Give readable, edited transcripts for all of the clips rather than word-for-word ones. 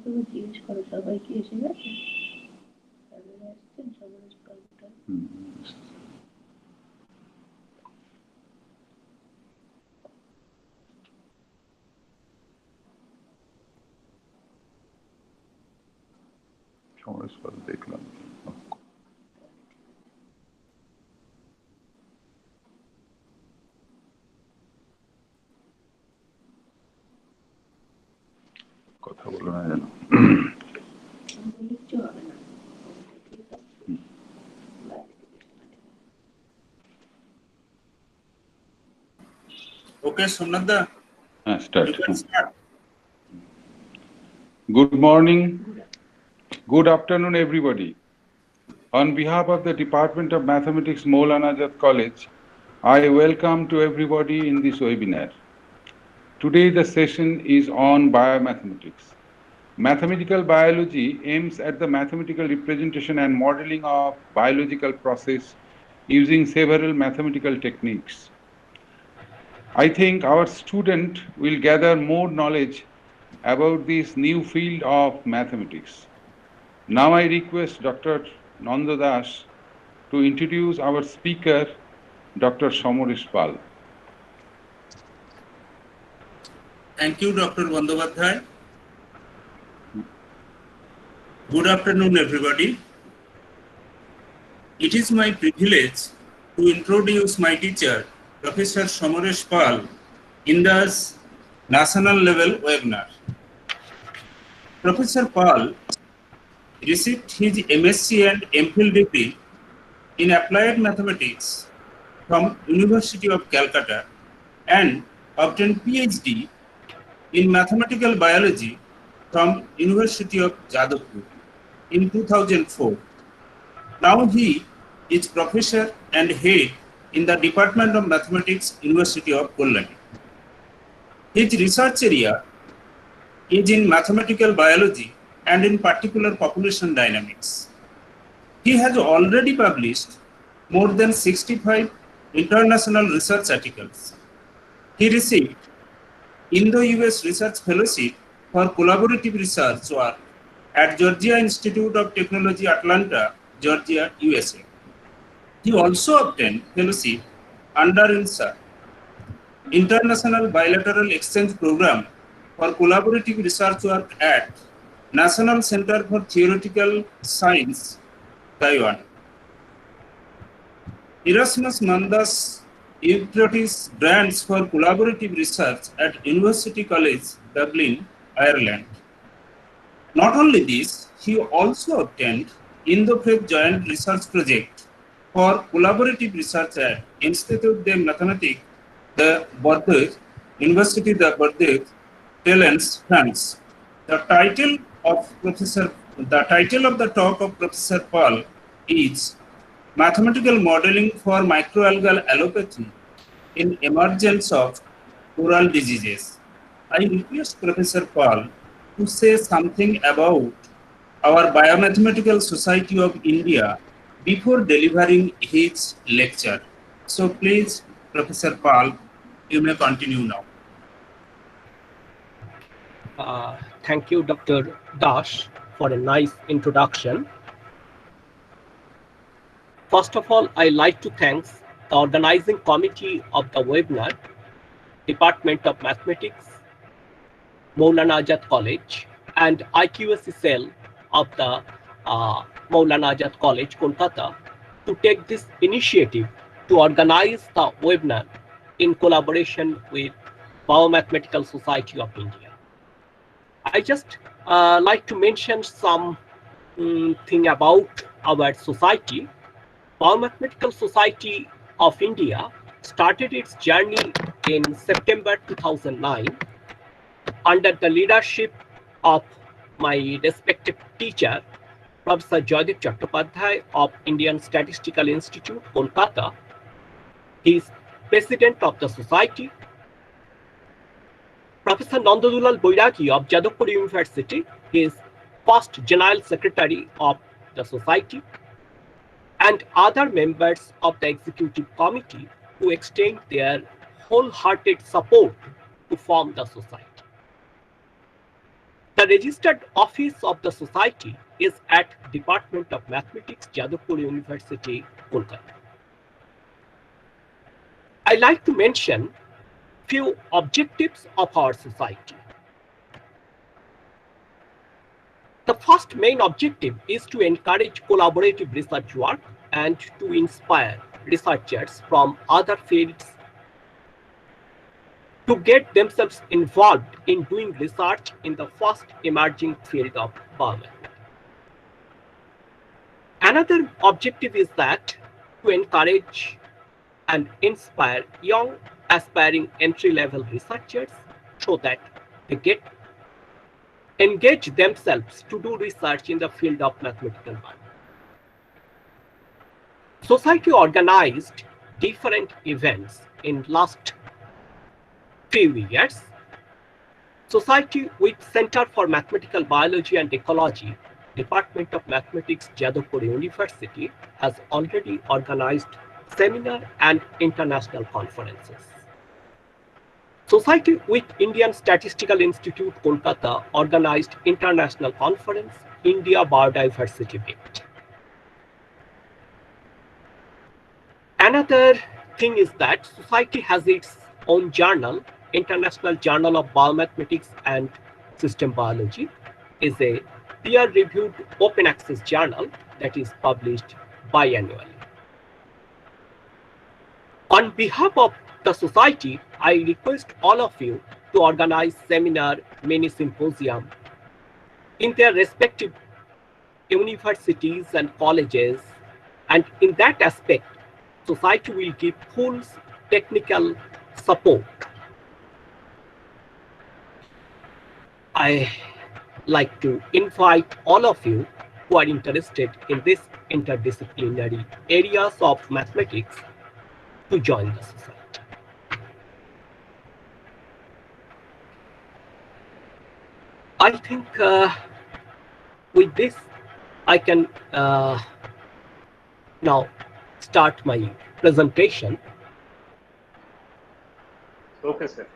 তুমি জিজ্ঞেস করো সবাই কি এসে গেছে? তাহলে আসছেন সবাই কালটা। সমরেশ পাল দেখলাম। কথা বলো না যেন। কিচ্ছু হবে না। Okay, Somnatha. Start. You can start. Good morning. Good afternoon, everybody. On behalf of the Department of Mathematics, Maulana Azad College, I welcome to everybody in this webinar. Today the session is on biomathematics. Mathematical biology aims at the mathematical representation and modeling of biological process using several mathematical techniques. I think our student will gather more knowledge about this new field of mathematics. Now I request Dr. Nanda Das to introduce our speaker, Dr. Somoresh Pal. Thank you, Dr. Bandyopadhyay. Good afternoon, everybody. It is my privilege to introduce my teacher, Professor Somoresh Pal, in this national level webinar. Professor Pal received his MSc and MPhil degree in applied mathematics from University of Calcutta and obtained PhD in mathematical biology from University of Jadavpur in 2004. Now he is professor and head in the Department of Mathematics, University of Kolkata. His research area is in mathematical biology and in particular population dynamics. He has already published more than 65 international research articles. He received Indo-US Research Fellowship for collaborative research work at Georgia Institute of Technology, Atlanta, Georgia, USA. He also obtained fellowship under INSA, International Bilateral Exchange Program for collaborative research work at National Center for Theoretical Science, Taiwan. Erasmus Mandas Euphrates grants for collaborative research at University College, Dublin, Ireland. Not only this, he also obtained Indo-French Joint Research Project for collaborative research at Institut de Mathématiques de Bordeaux, University de Bordeaux, Talents, France. The title of the talk of Professor Paul is Mathematical Modeling for Microalgal Allopathy in Emergence of Oral Diseases. I request Professor Paul to say something about our Biomathematical Society of India before delivering his lecture. So please, Professor Paul, you may continue now. Thank you, Dr. Dash, for a nice introduction. First of all, I'd like to thank the organizing committee of the webinar, Department of Mathematics, Maulana Azad College, and IQAC cell of the Maulana Azad College, Kolkata, to take this initiative to organize the webinar in collaboration with Biomathematical Society of India. I just like to mention some thing about our society. Biomathematical Society of India started its journey in September 2009 under the leadership of my respected teacher, Professor Joydeep Chattopadhyay of Indian Statistical Institute, Kolkata. He is president of the society. Professor Nandadulal Boiragi of Jadavpur University, he is first general secretary of the society, and other members of the executive committee who extend their wholehearted support to form the society. The The registered office of the society is at Department of Mathematics, Jadavpur University, Kolkata. I like to mention few objectives of our society. The first main objective is to encourage collaborative research work and to inspire researchers from other fields to get themselves involved in doing research in the fast emerging field of biomathematics. Another objective is that to encourage and inspire young aspiring entry-level researchers so that they get engage themselves to do research in the field of mathematical biology. Society organized different events in last few years. Society with Center for Mathematical Biology and Ecology, Department of Mathematics, Jadavpur University, has already organized seminar and international conferences. Society with Indian Statistical Institute, Kolkata, organized international conference, India Biodiversity Week. Another thing is that society has its own journal, International Journal of Biomathematics and System Biology, is a peer-reviewed open access journal that is published biannually. On behalf of the society, I request all of you to organize seminar, mini symposium in their respective universities and colleges, and in that aspect, society will give full technical support. I like to invite all of you who are interested in this interdisciplinary areas of mathematics to join the society. I think with this, I can now start my presentation. Okay, sir.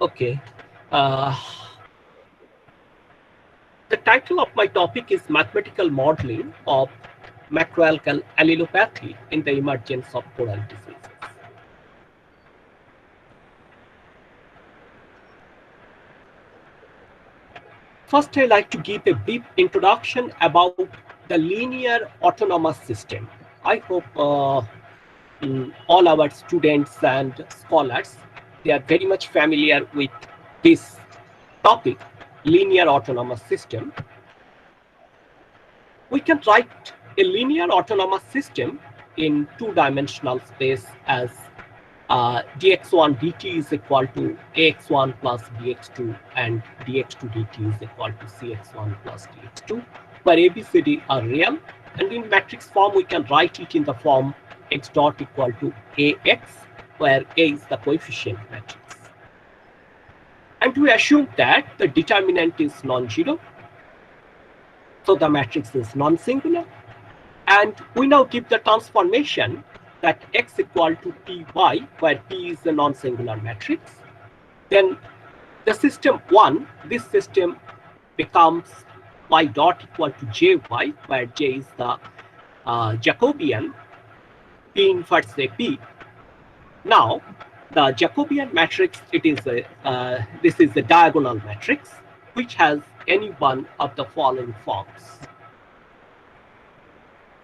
Okay. The title of my topic is Mathematical Modeling of Macroalgal Allelopathy in the Emergence of Coral Diseases. First, I like to give a brief introduction about the linear autonomous system. I hope all our students and scholars, they are very much familiar with this topic, linear autonomous system. We can write a linear autonomous system in two-dimensional space as dx1 dt is equal to ax1 plus dx2 and dx2 dt is equal to cx1 plus dx2, where ABCD are real, and in matrix form we can write it in the form x dot equal to ax, where A is the coefficient matrix. And we assume that the determinant is non-zero, so the matrix is non-singular. And we now give the transformation that x equal to py, where p is a non-singular matrix. Then the system 1, this system becomes y dot equal to jy, where j is the Jacobian, p inverse a p. Now, the Jacobian matrix, it is a, this is a diagonal matrix, which has any one of the following forms.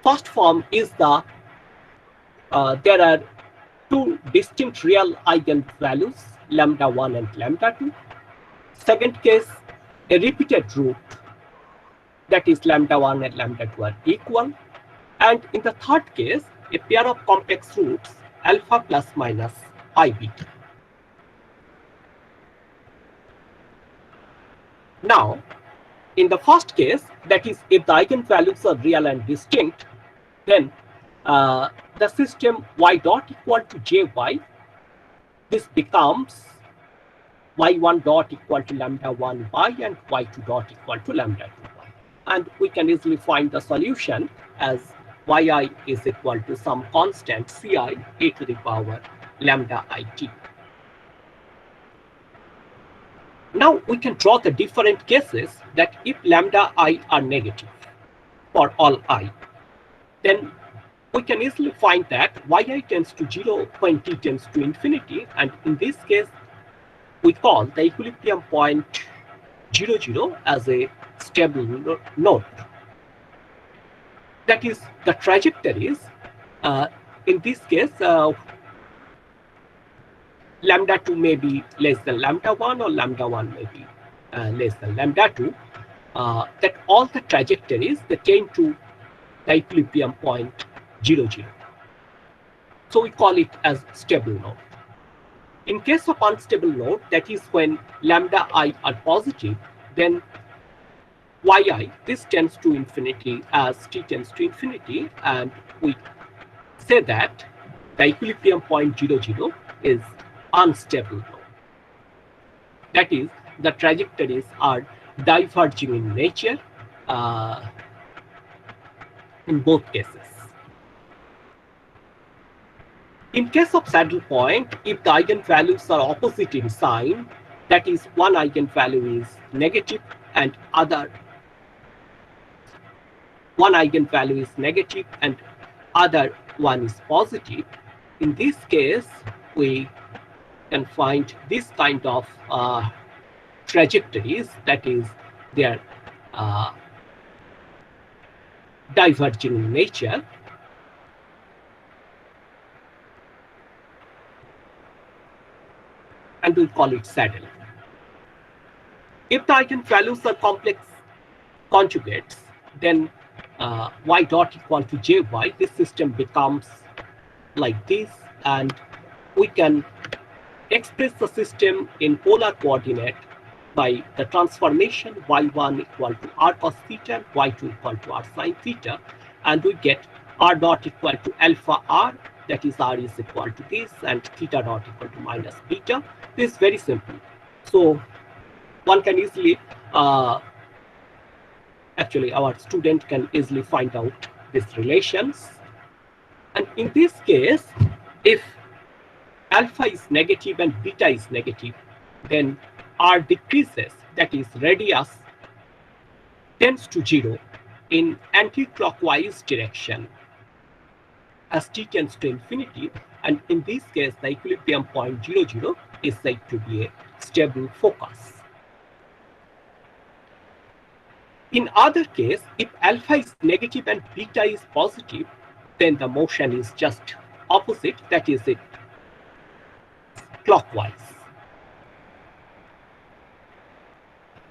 First form is the, there are two distinct real eigenvalues, lambda 1 and lambda 2. Second case, a repeated root, that is lambda 1 and lambda 2 are equal. And in the third case, a pair of complex roots, alpha plus minus I beta. Now, in the first case, that is, if the eigenvalues are real and distinct, then the system y dot equal to jy, this becomes y1 dot equal to lambda 1 y and y2 dot equal to lambda 2 y. And we can easily find the solution as yi is equal to some constant ci e to the power lambda it. Now we can draw the different cases that if lambda I are negative for all I, then we can easily find that yi tends to 0 when t tends to infinity, and in this case we call the equilibrium point 0, 0 as a stable node. That is, the trajectories in this case lambda 2 may be less than lambda 1 or lambda 1 may be less than lambda 2, that all the trajectories they tend to the equilibrium point 0, 0. So we call it as stable node. In case of unstable node, that is when lambda I are positive, then yi, this tends to infinity as t tends to infinity, and we say that the equilibrium point 0, 0 is unstable node. That is, the trajectories are diverging in nature in both cases. In case of saddle point, if the eigenvalues are opposite in sign, that is, one eigenvalue is negative and one eigenvalue is negative and other one is positive, in this case we can find this kind of trajectories, that is, they are diverging in nature. And we'll call it saddle. If the eigenvalues are complex conjugates, then y dot equal to jy, this system becomes like this, and we can express the system in polar coordinate by the transformation y1 equal to r cos theta and y2 equal to r sin theta, and we get r dot equal to alpha r, that is r is equal to this, and theta dot equal to minus beta. This is very simple. So one can easily, actually our student can easily find out these relations. And in this case, if alpha is negative and beta is negative, then r decreases, that is, radius tends to 0 in anti-clockwise direction as t tends to infinity, and in this case the equilibrium point 0, 0 is said to be a stable focus. In other case, if alpha is negative and beta is positive, then the motion is just opposite, that is, it clockwise.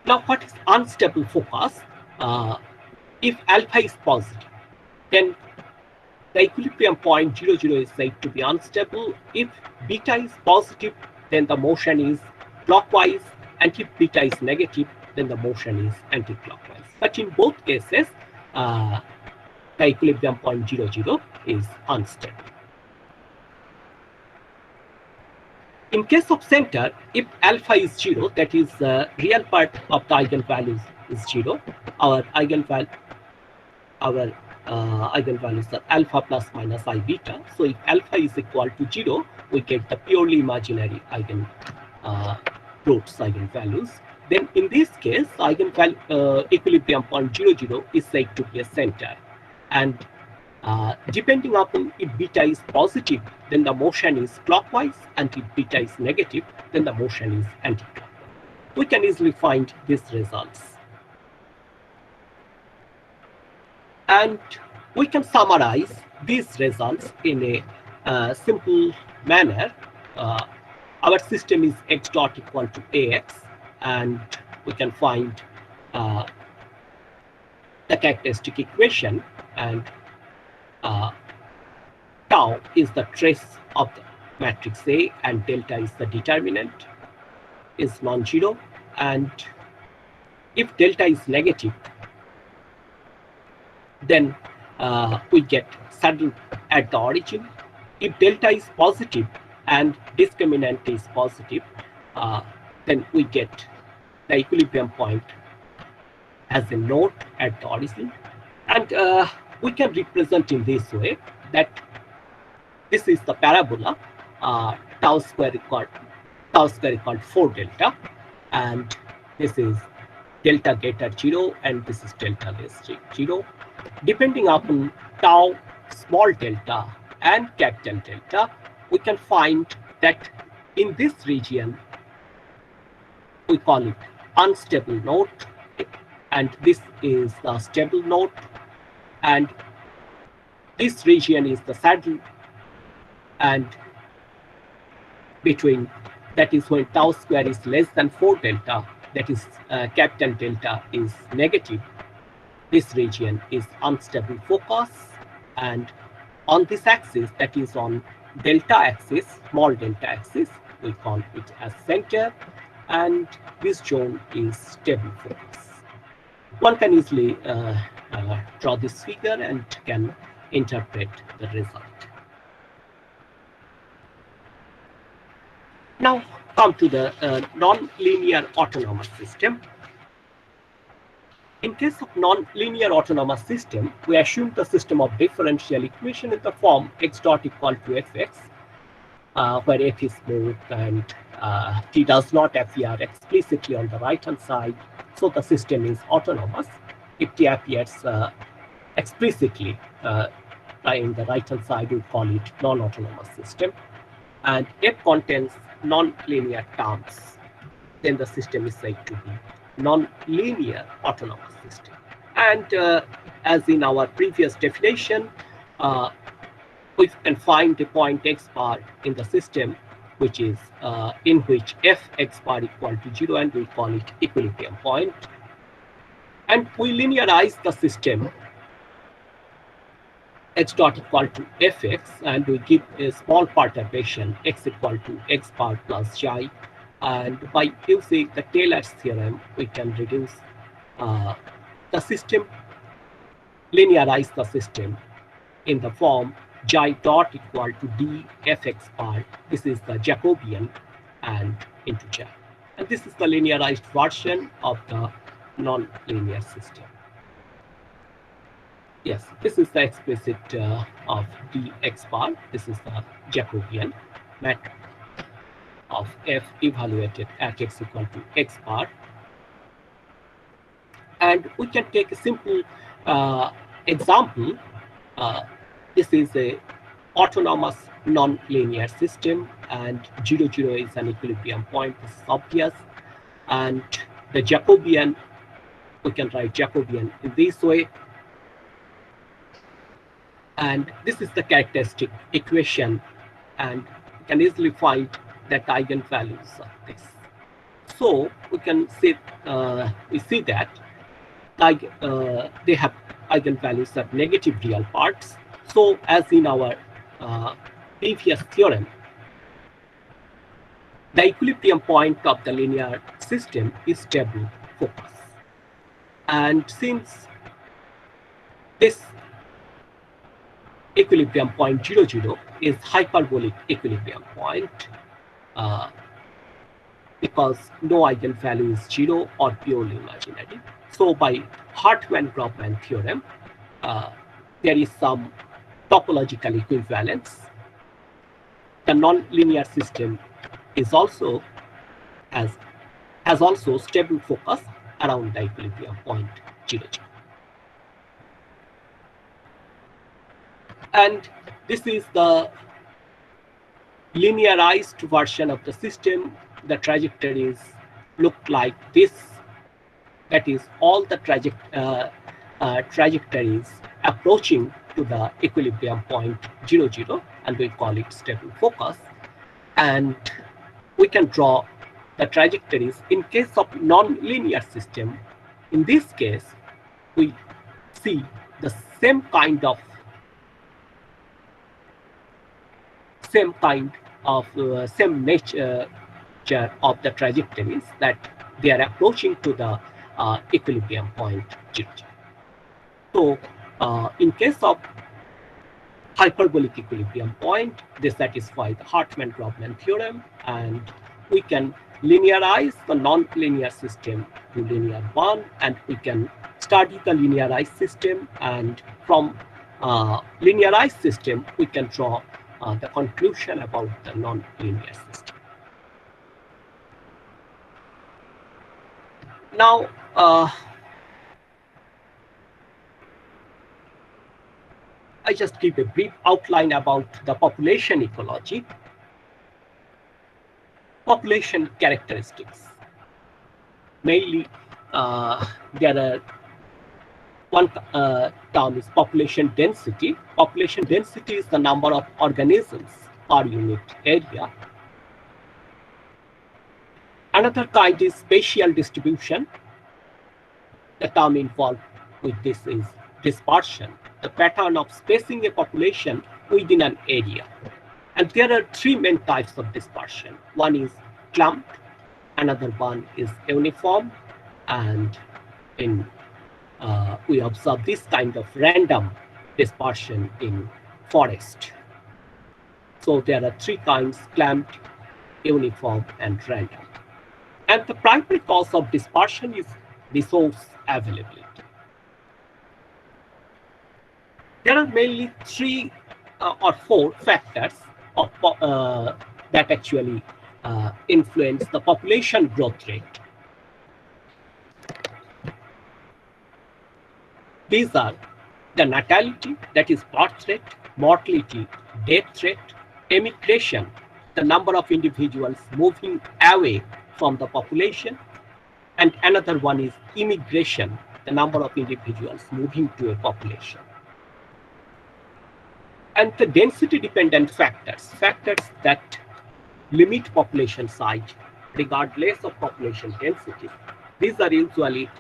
Now, what is unstable focus? If alpha is positive, then the equilibrium point 0, 0 is said to be unstable. If beta is positive, then the motion is clockwise, and if beta is negative, then the motion is anti-clockwise. But in both cases, the equilibrium point 0, 0 is unstable. In case of center, if alpha is 0, that is the real part of the eigenvalues is 0, our eigenvalues are alpha plus minus I beta. So if alpha is equal to 0, we get the purely imaginary eigenvalues. Then in this case, equilibrium point 0, 0 is said to be a center. And depending upon if beta is positive, then the motion is clockwise, and if beta is negative, then the motion is anti-clockwise. We can easily find these results. And we can summarize these results in a simple manner. Our system is x dot equal to ax, and we can find the characteristic equation, and tau is the trace of the matrix A, and delta is the determinant, is non-zero, and if delta is negative, then we get saddle at the origin. If delta is positive and discriminant is positive, then we get the equilibrium point as a node at the origin. And we can represent in this way that this is the parabola, tau square equal 4 delta, and this is delta greater 0 and this is delta less 0. Depending upon tau small delta and capital delta, we can find that in this region we call it unstable node, and this is the stable node, and this region is the saddle, and between, that is when tau square is less than 4 delta, that is capital delta is negative, this region is unstable focus, and on this axis, that is on delta axis, small delta axis, we call it as center, and this zone is stable focus. One can easily draw this figure and can interpret the result. Now come to the non-linear autonomous system. In case of non-linear autonomous system, we assume the system of differential equation in the form x dot equal to fx, where f is smooth and t does not appear explicitly on the right-hand side, so the system is autonomous. If t appears explicitly in the right-hand side, we call it non-autonomous system. And f contains non-linear terms, then the system is said to be non-linear autonomous system. And as in our previous definition, we can find the point x bar in the system, which is in which f x bar equal to 0, and we call it equilibrium point. And we linearize the system x dot equal to fx, and we give a small perturbation x equal to x bar plus chi. And by using the Taylor's theorem, we can reduce the system, linearize the system in the form chi dot equal to d fx bar. This is the Jacobian and into chi. And this is the linearized version of the non-linear system. Yes, this is the explicit of dx bar. This is the Jacobian matrix of f evaluated at x equal to x bar. And we can take a simple example. This is a autonomous non-linear system, and 0, 0 is an equilibrium point. This is obvious. And the Jacobian, we can write Jacobian in this way. And this is the characteristic equation, and we can easily find that eigenvalues of this. So we can see, we see that they have eigenvalues of negative real parts. So as in our previous theorem, the equilibrium point of the linear system is stable focus. And since this equilibrium point 0, 0 is hyperbolic equilibrium point, because no eigenvalue is 0 or purely imaginary. So by Hartmann-Grobman theorem, there is some topological equivalence. The nonlinear system is also has also stable focus around the equilibrium point 0, 0. And this is the linearized version of the system. The trajectories look like this. That is all the trajectories approaching to the equilibrium point 0, 0, and we call it stable focus. And we can draw the trajectories in case of non-linear system. In this case, we see the same nature of the trajectories, that they are approaching to the equilibrium point 0. So in case of hyperbolic equilibrium point, they satisfy the Hartmann-Grobman theorem, and we can linearize the non-linear system to linear one, and we can study the linearized system, and from linearized system we can draw the conclusion about the non-linear system. Now I just give a brief outline about the population ecology. Population characteristics. Mainly, there are one term is population density. Population density is the number of organisms per unit area. Another kind is spatial distribution. The term involved with this is dispersion, the pattern of spacing a population within an area. And there are three main types of dispersion. One is clumped, another one is uniform, and we observe this kind of random dispersion in forest. So there are three kinds: clumped, uniform, and random. And the primary cause of dispersion is resource availability. There are mainly three or four factors of, that actually influence the population growth rate. These are the natality, that is birth rate, mortality, death rate, emigration, the number of individuals moving away from the population, and another one is immigration, the number of individuals moving to a population. And the density dependent factors that limit population size regardless of population density, these are usually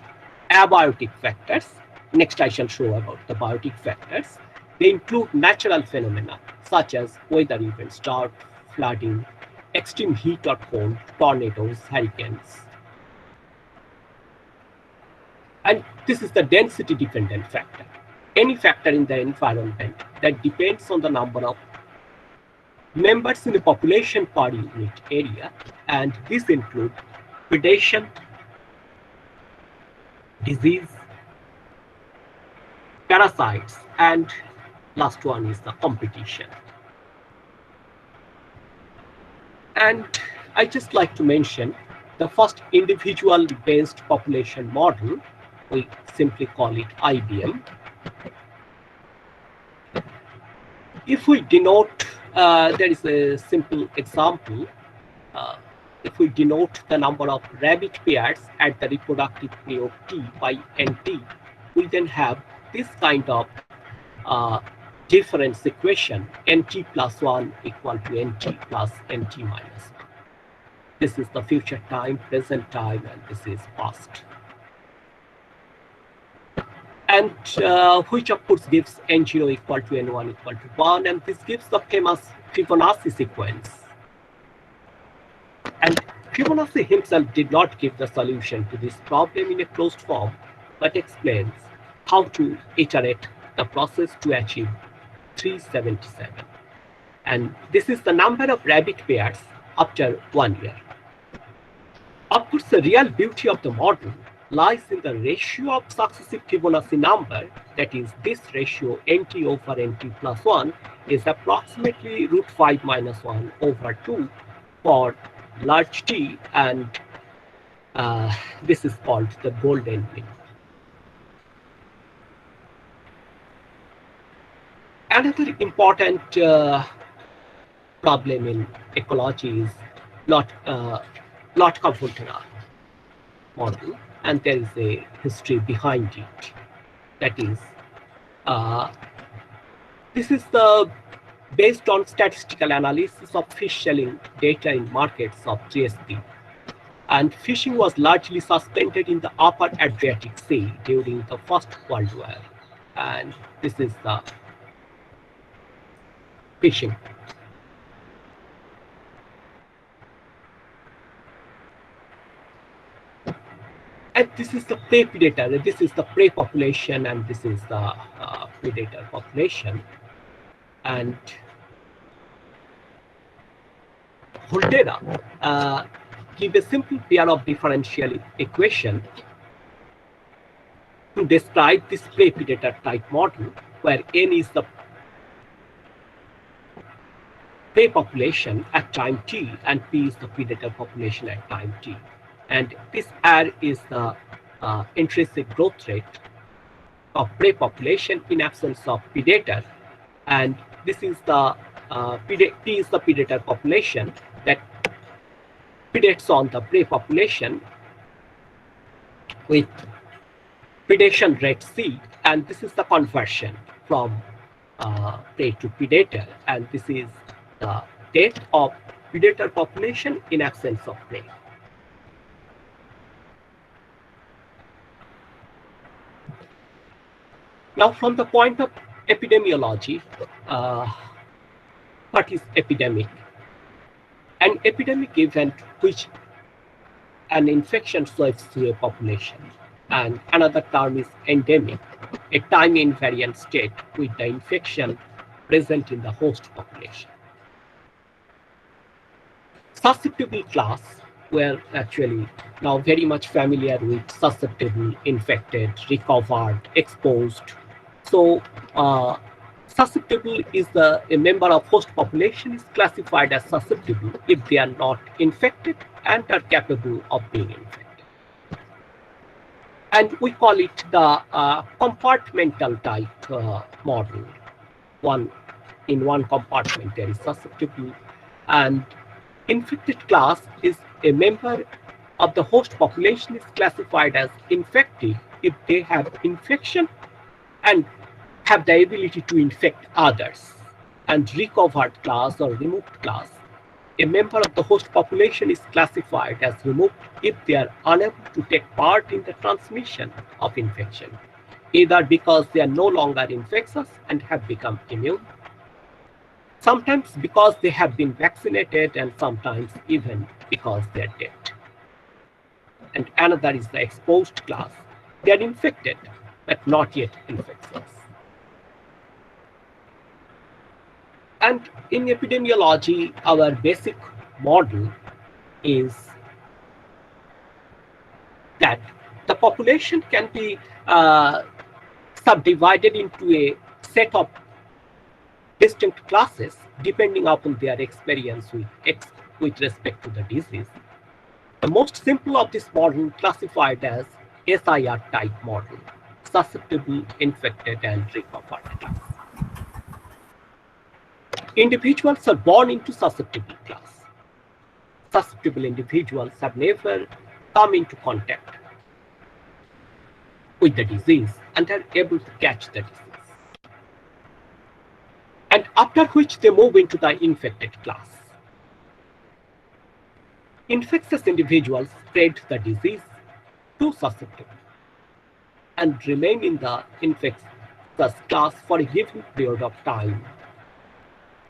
abiotic factors. Next I shall show about the biotic factors. They include natural phenomena such as weather events, drought, flooding, extreme heat or cold, tornadoes, hurricanes. And this is the density dependent factor. Any factor in the environment that depends on the number of members in a population per unit area, and this include predation, disease, parasites, and last one is the competition. And I just like to mention the first individual based population model, we simply call it IBM. If we denote, there is a simple example. If we denote the number of rabbit pairs at the reproductive period T by NT, we then have this kind of difference equation, NT plus 1 equal to NT plus NT minus 1. This is the future time, present time, and this is past. And which of course gives N0 equal to N1 equal to 1, and this gives the famous Fibonacci sequence. And Fibonacci himself did not give the solution to this problem in a closed form, but explains how to iterate the process to achieve 377. And this is the number of rabbit pairs after 1 year. Of course, the real beauty of the model lies in the ratio of successive Fibonacci number, that is, this ratio NT over NT plus 1 is approximately root 5 minus 1 over 2 for large T, and this is called the golden mean. Another important problem in ecology is Lotka-Volterra model, and there is a history behind it. That is, this is based on statistical analysis of fish selling data in markets of GSP. And fishing was largely suspended in the upper Adriatic Sea during the First World War. And this is the fishing. And this is the prey predator. This is the prey population, and this is the predator population. And Volterra give a simple pair of differential equation to describe this prey predator type model, where n is the prey population at time t and p is the predator population at time t. And this R is the intrinsic growth rate of prey population in absence of predator, and this is the P is the predator population that predates on the prey population with predation rate C, and this is the conversion from prey to predator, and this is the death of predator population in absence of prey. Now, from the point of epidemiology, what is epidemic? An epidemic event which an infection sweeps through a population, and another term is endemic, a time invariant state with the infection present in the host population. Susceptible class, we're actually now very much familiar with susceptible, infected, recovered, exposed. So susceptible is a member of host population is classified as susceptible if they are not infected and are capable of being infected. And we call it the compartmental type model. In one compartment there is susceptible, and infected class is a member of the host population is classified as infected if they have infection and have the ability to infect others. And recovered class or removed class, a member of the host population is classified as removed if they are unable to take part in the transmission of infection, either because they are no longer infectious and have become immune, sometimes because they have been vaccinated, and sometimes even because they are dead. And another is the exposed class. They are infected, but not yet infectious. And in epidemiology, our basic model is that the population can be subdivided into a set of distinct classes depending upon their experience with respect to the disease. The most simple of this model classified as SIR type model, susceptible, infected, and recovered class. Individuals are born into susceptible class. Susceptible individuals have never come into contact with the disease and are able to catch the disease. And after which they move into the infected class. Infectious individuals spread the disease to susceptible and remain in the infectious class for a given period of time,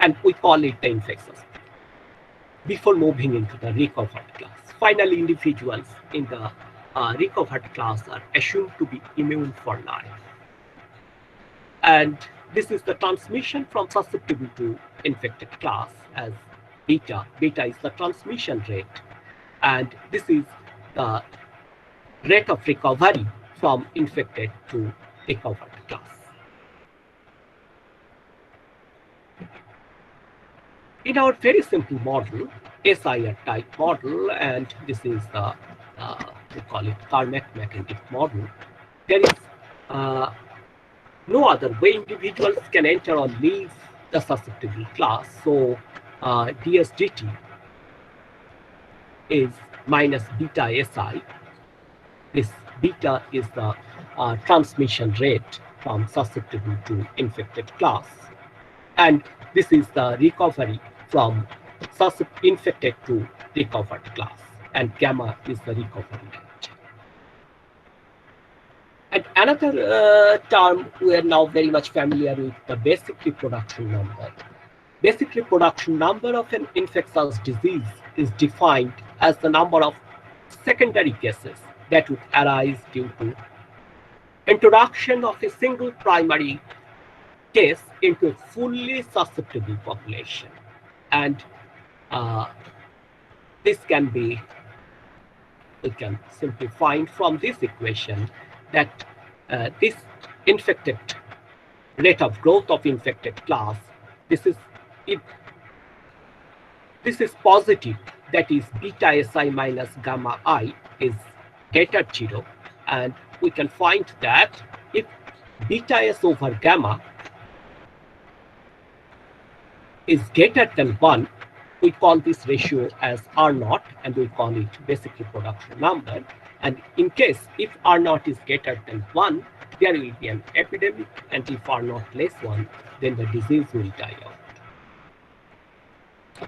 and we call it the infectious before moving into the recovered class. Finally, individuals in the recovered class are assumed to be immune for life. And this is the transmission from susceptible to infected class as beta. Beta is the transmission rate, and this is the rate of recovery from infected to recovered class. In our very simple model, SIR type model, and this is the, we call it Carmack-Mackendick model, there is no other way individuals can enter or leave the susceptible class. So DSDT is minus beta SI. This beta is the transmission rate from susceptible to infected class. And this is the recovery from infected to recovered class. And gamma is the recovery rate. And another term we are now very much familiar with, the basic reproduction number. Basic reproduction number of an infectious disease is defined as the number of secondary cases that would arise due to introduction of a single primary case into a fully susceptible population. And this can be, we can simply find from this equation that this infected rate of growth of infected class, this is positive, that is beta Si minus gamma I is greater 0, and we can find that if beta S over gamma is greater than 1, we call this ratio as R0, and we call it basic reproduction number. And in case if R0 is greater than 1, there will be an epidemic, and if R0 less 1, then the disease will die out.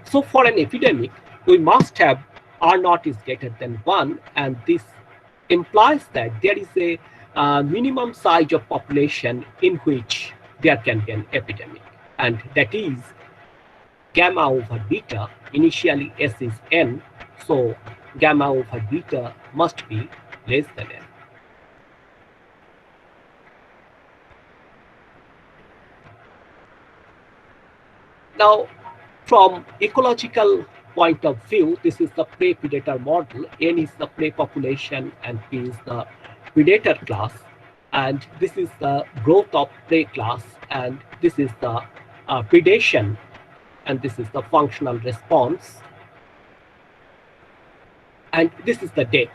So for an epidemic, we must have R0 is greater than 1, and this implies that there is a minimum size of population in which there can be an epidemic, and that is gamma over beta. Initially S is n, so gamma over beta must be less than n. Now, from ecological point of view, this is the prey predator model. N is the prey population and P is the predator class, and this is the growth of prey class, and this is the predation, and this is the functional response, and this is the death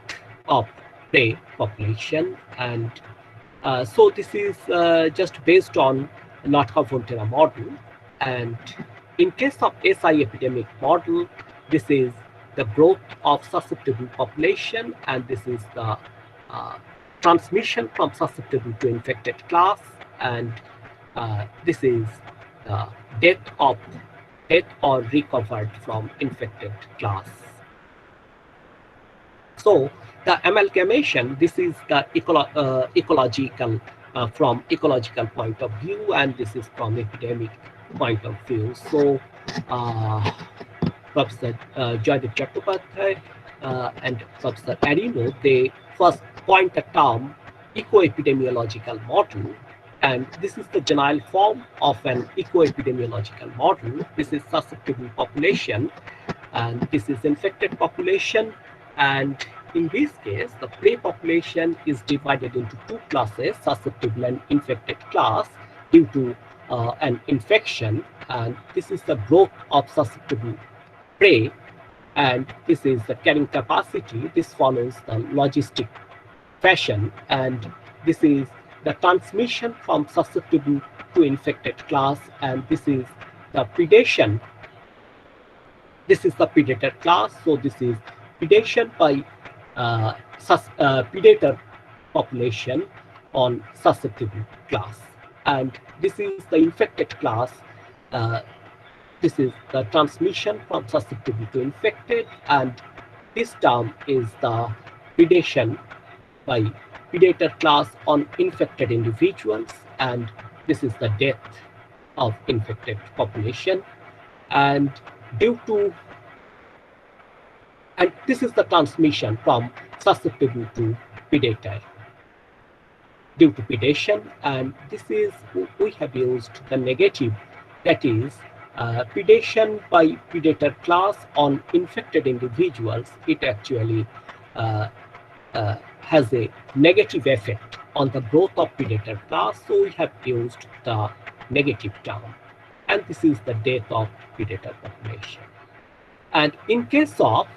of prey population. And so this is just based on Notka-Volterra model. And in case of SI epidemic model, this is the growth of susceptible population, and this is the transmission from susceptible to infected class, and this is the death or recovered from infected class. So the amalgamation, this is the ecological from ecological point of view, and this is from epidemic point of view. So Professor Joydeep Chattopadhyay and Professor Arino, they first coined the term eco-epidemiological model, and this is the general form of an eco-epidemiological model. This is susceptible population, and this is infected population, and in this case, the prey population is divided into two classes, susceptible and infected class, due to an infection, and this is the growth of susceptible prey, and this is the carrying capacity. This follows the logistic fashion, and this is the transmission from susceptible to infected class, and this is the predation. This is the predator class, so this is predation by predator population on susceptible class, and this is the infected class. This is the transmission from susceptible to infected, and this term is the predation by predator class on infected individuals, and this is the death of infected population, and this is the transmission from susceptible to predator due to predation, and this is, we have used the negative, that is predation by predator class on infected individuals. It actually has a negative effect on the growth of predator class, so we have used the negative term, and this is the death of predator population. And in case of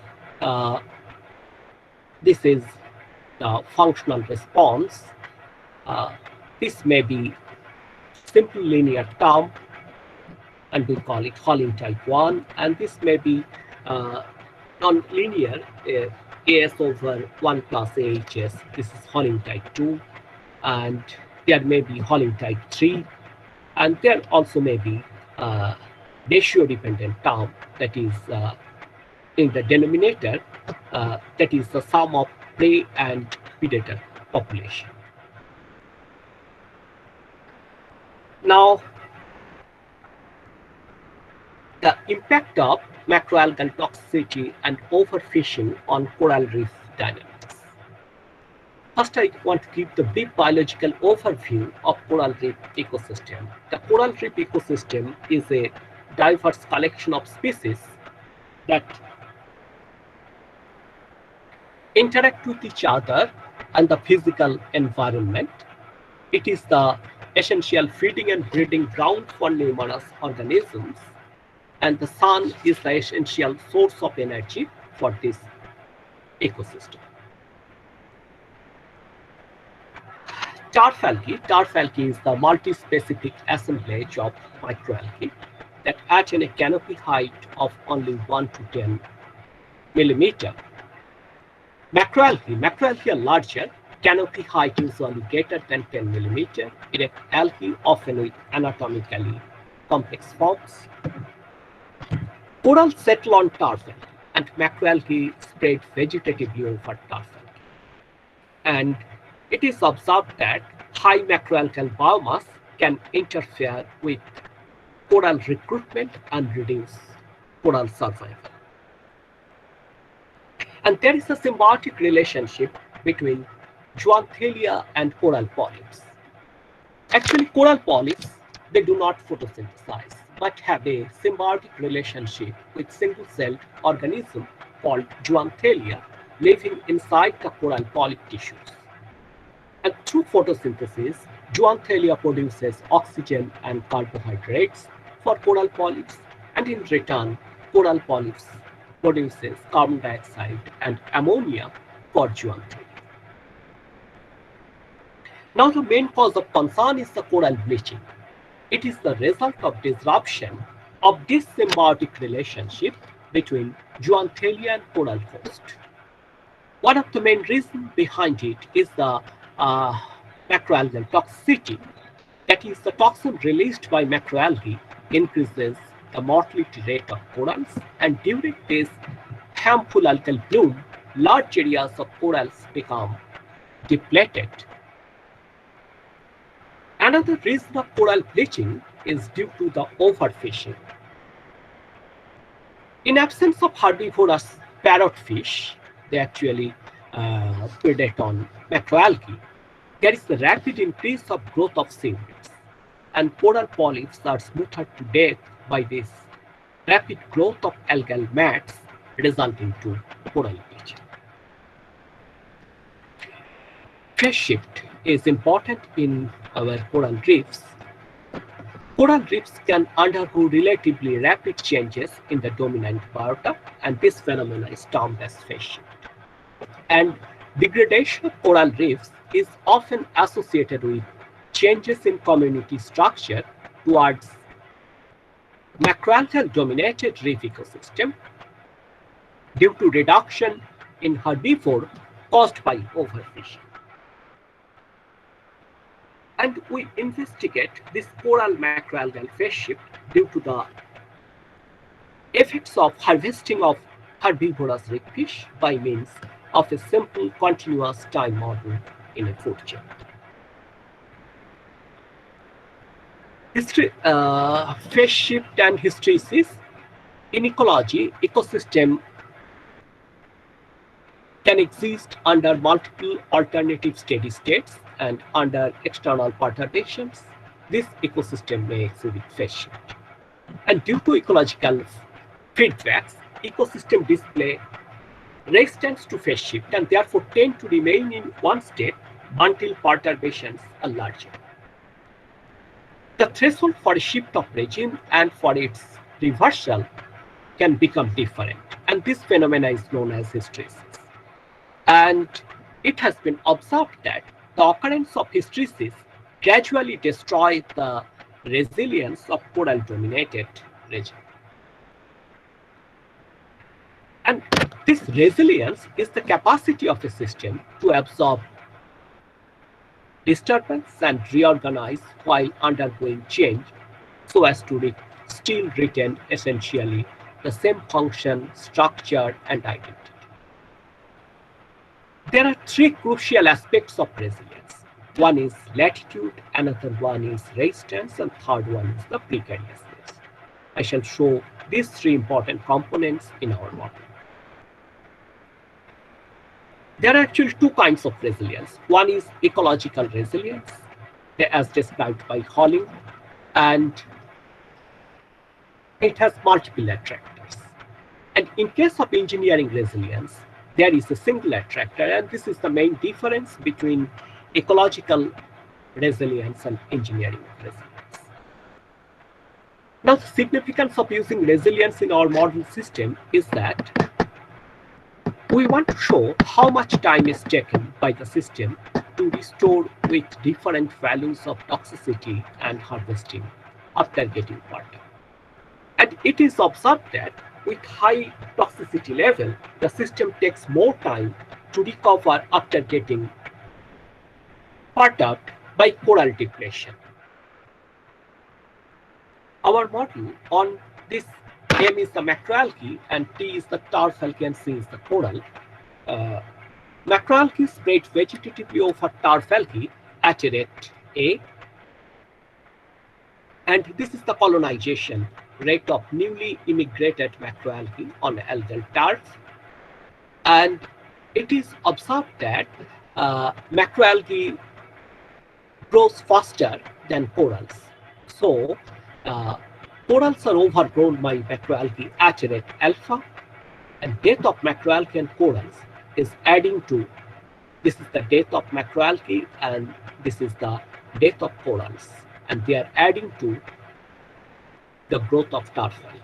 this is the functional response, this may be simple linear term, and we call it Holling type 1, and this may be non-linear, AS over 1 plus AHS. This is Holling type 2, and there may be Holling type 3, and there also may be ratio dependent term, that is in the denominator, that is the sum of prey and predator population. Now, the impact of macroalgal toxicity and overfishing on coral reef dynamics. First, I want to give the brief biological overview of coral reef ecosystem. The coral reef ecosystem is a diverse collection of species that interact with each other and the physical environment. It is the essential feeding and breeding ground for numerous organisms, and the sun is the essential source of energy for this ecosystem. Turf algae is the multi-specific assemblage of microalgae that attain a canopy height of only 1 to 10 millimeter. Macroalgae are larger, canopy height usually greater than 10 millimeter, erect algae often with anatomically complex forms. Coral settle on turf algae, and macroalgae spread vegetatively over turf algae. And it is observed that high macroalgal biomass can interfere with coral recruitment and reduce coral survival. And there is a symbiotic relationship between Zooanthelia and coral polyps. Actually, coral polyps, they do not photosynthesize, but have a symbiotic relationship with single-celled organism called Zooanthelia living inside the coral polyp tissues. And through photosynthesis, Zooanthelia produces oxygen and carbohydrates for coral polyps, and in return, coral polyps produces carbon dioxide and ammonia for Zooanthelia. Now, the main cause of concern is the coral bleaching. It is the result of disruption of this symbiotic relationship between Zooanthelia and coral host. One of the main reasons behind it is the macroalgal toxicity. That is, the toxin released by macroalgae increases the mortality rate of corals, and during this harmful algal bloom, large areas of corals become depleted. Another reason of coral bleaching is due to the overfishing. In absence of herbivorous parrotfish, they actually predate on macroalgae. There is a rapid increase of growth of seaweeds, and coral polyps are smothered to death by this rapid growth of algal mats, resulting to coral bleaching. Phase shift is important in our coral reefs. Coral reefs can undergo relatively rapid changes in the dominant biota, and this phenomenon is termed as phase shift. And degradation of coral reefs is often associated with changes in community structure towards macroalgal-dominated reef ecosystem due to reduction in herbivore caused by overfishing. And we investigate this coral macroalgal phase shift due to the effects of harvesting of herbivorous reef fish by means of a simple continuous time model in a food chain. Phase shift and hysteresis. In ecology, ecosystem can exist under multiple alternative steady states, and under external perturbations, this ecosystem may exhibit phase shift. And due to ecological feedbacks, ecosystem display resistance to phase shift and therefore tend to remain in one state until perturbations are larger. The threshold for a shift of regime and for its reversal can become different, and this phenomenon is known as hysteresis. And it has been observed that the occurrence of hysteresis gradually destroys the resilience of coral-dominated regime. And this resilience is the capacity of a system to absorb disturbance and reorganize while undergoing change so as to still retain essentially the same function, structure, and identity. There are three crucial aspects of resilience. One is latitude, another one is resistance, and third one is the precariousness. I shall show these three important components in our model. There are actually two kinds of resilience. One is ecological resilience, as described by Holling, and it has multiple attractors. And in case of engineering resilience, there is a single attractor, and this is the main difference between ecological resilience and engineering resilience. Now, the significance of using resilience in our model system is that we want to show how much time is taken by the system to restore with different values of toxicity and harvesting after getting water. And it is observed that with high toxicity level, the system takes more time to recover after getting perturbed by coral depletion. Our model on this M is the macroalgae and T is the turf algae and C is the coral. Macroalgae spread vegetatively over turf algae at a rate A, and this is the colonization rate of newly immigrated macroalgae on algal turf. And it is observed that macroalgae grows faster than corals. So corals are overgrown by macroalgae at rate alpha, and death of macroalgae and corals is adding to, this is the death of macroalgae and this is the death of corals, and they are adding to the growth of turf algae.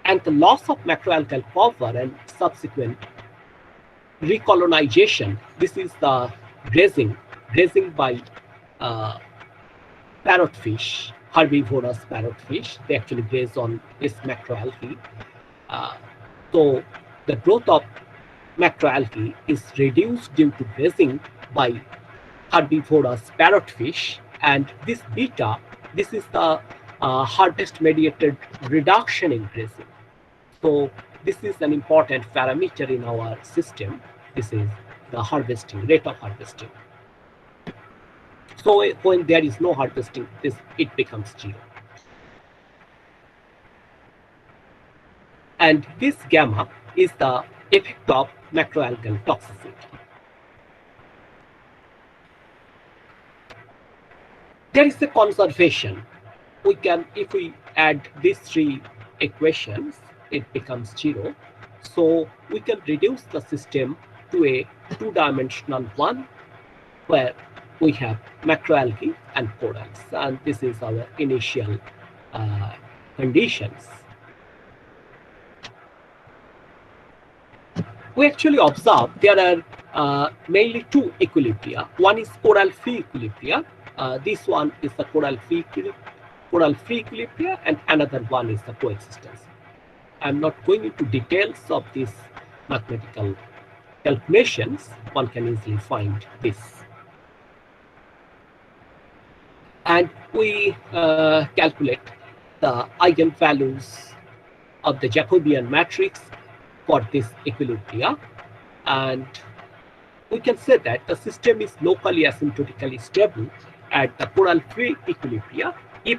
And the loss of macroalgal cover and subsequent recolonization, this is the grazing by parrotfish, herbivorous parrotfish. They actually graze on this macroalgae. So the growth of macroalgae is reduced due to grazing by herbivorous parrotfish, and this beta, this is the harvest-mediated reduction in grazing. So this is an important parameter in our system. This is the harvesting, rate of harvesting. So when there is no harvesting, it becomes 0. And this gamma is the effect of macroalgal toxicity. There is a conservation. We can, if we add these three equations, it becomes 0. So we can reduce the system to a two-dimensional one where we have macroalgae and corals, and this is our initial conditions. We actually observe there are mainly two equilibria. One is coral-free equilibria. This one is the coral-free equilibria, and another one is the coexistence. I'm not going into details of these mathematical calculations. One can easily find this. And we calculate the eigenvalues of the Jacobian matrix for this equilibria, and we can say that the system is locally asymptotically stable at the coral-free equilibria if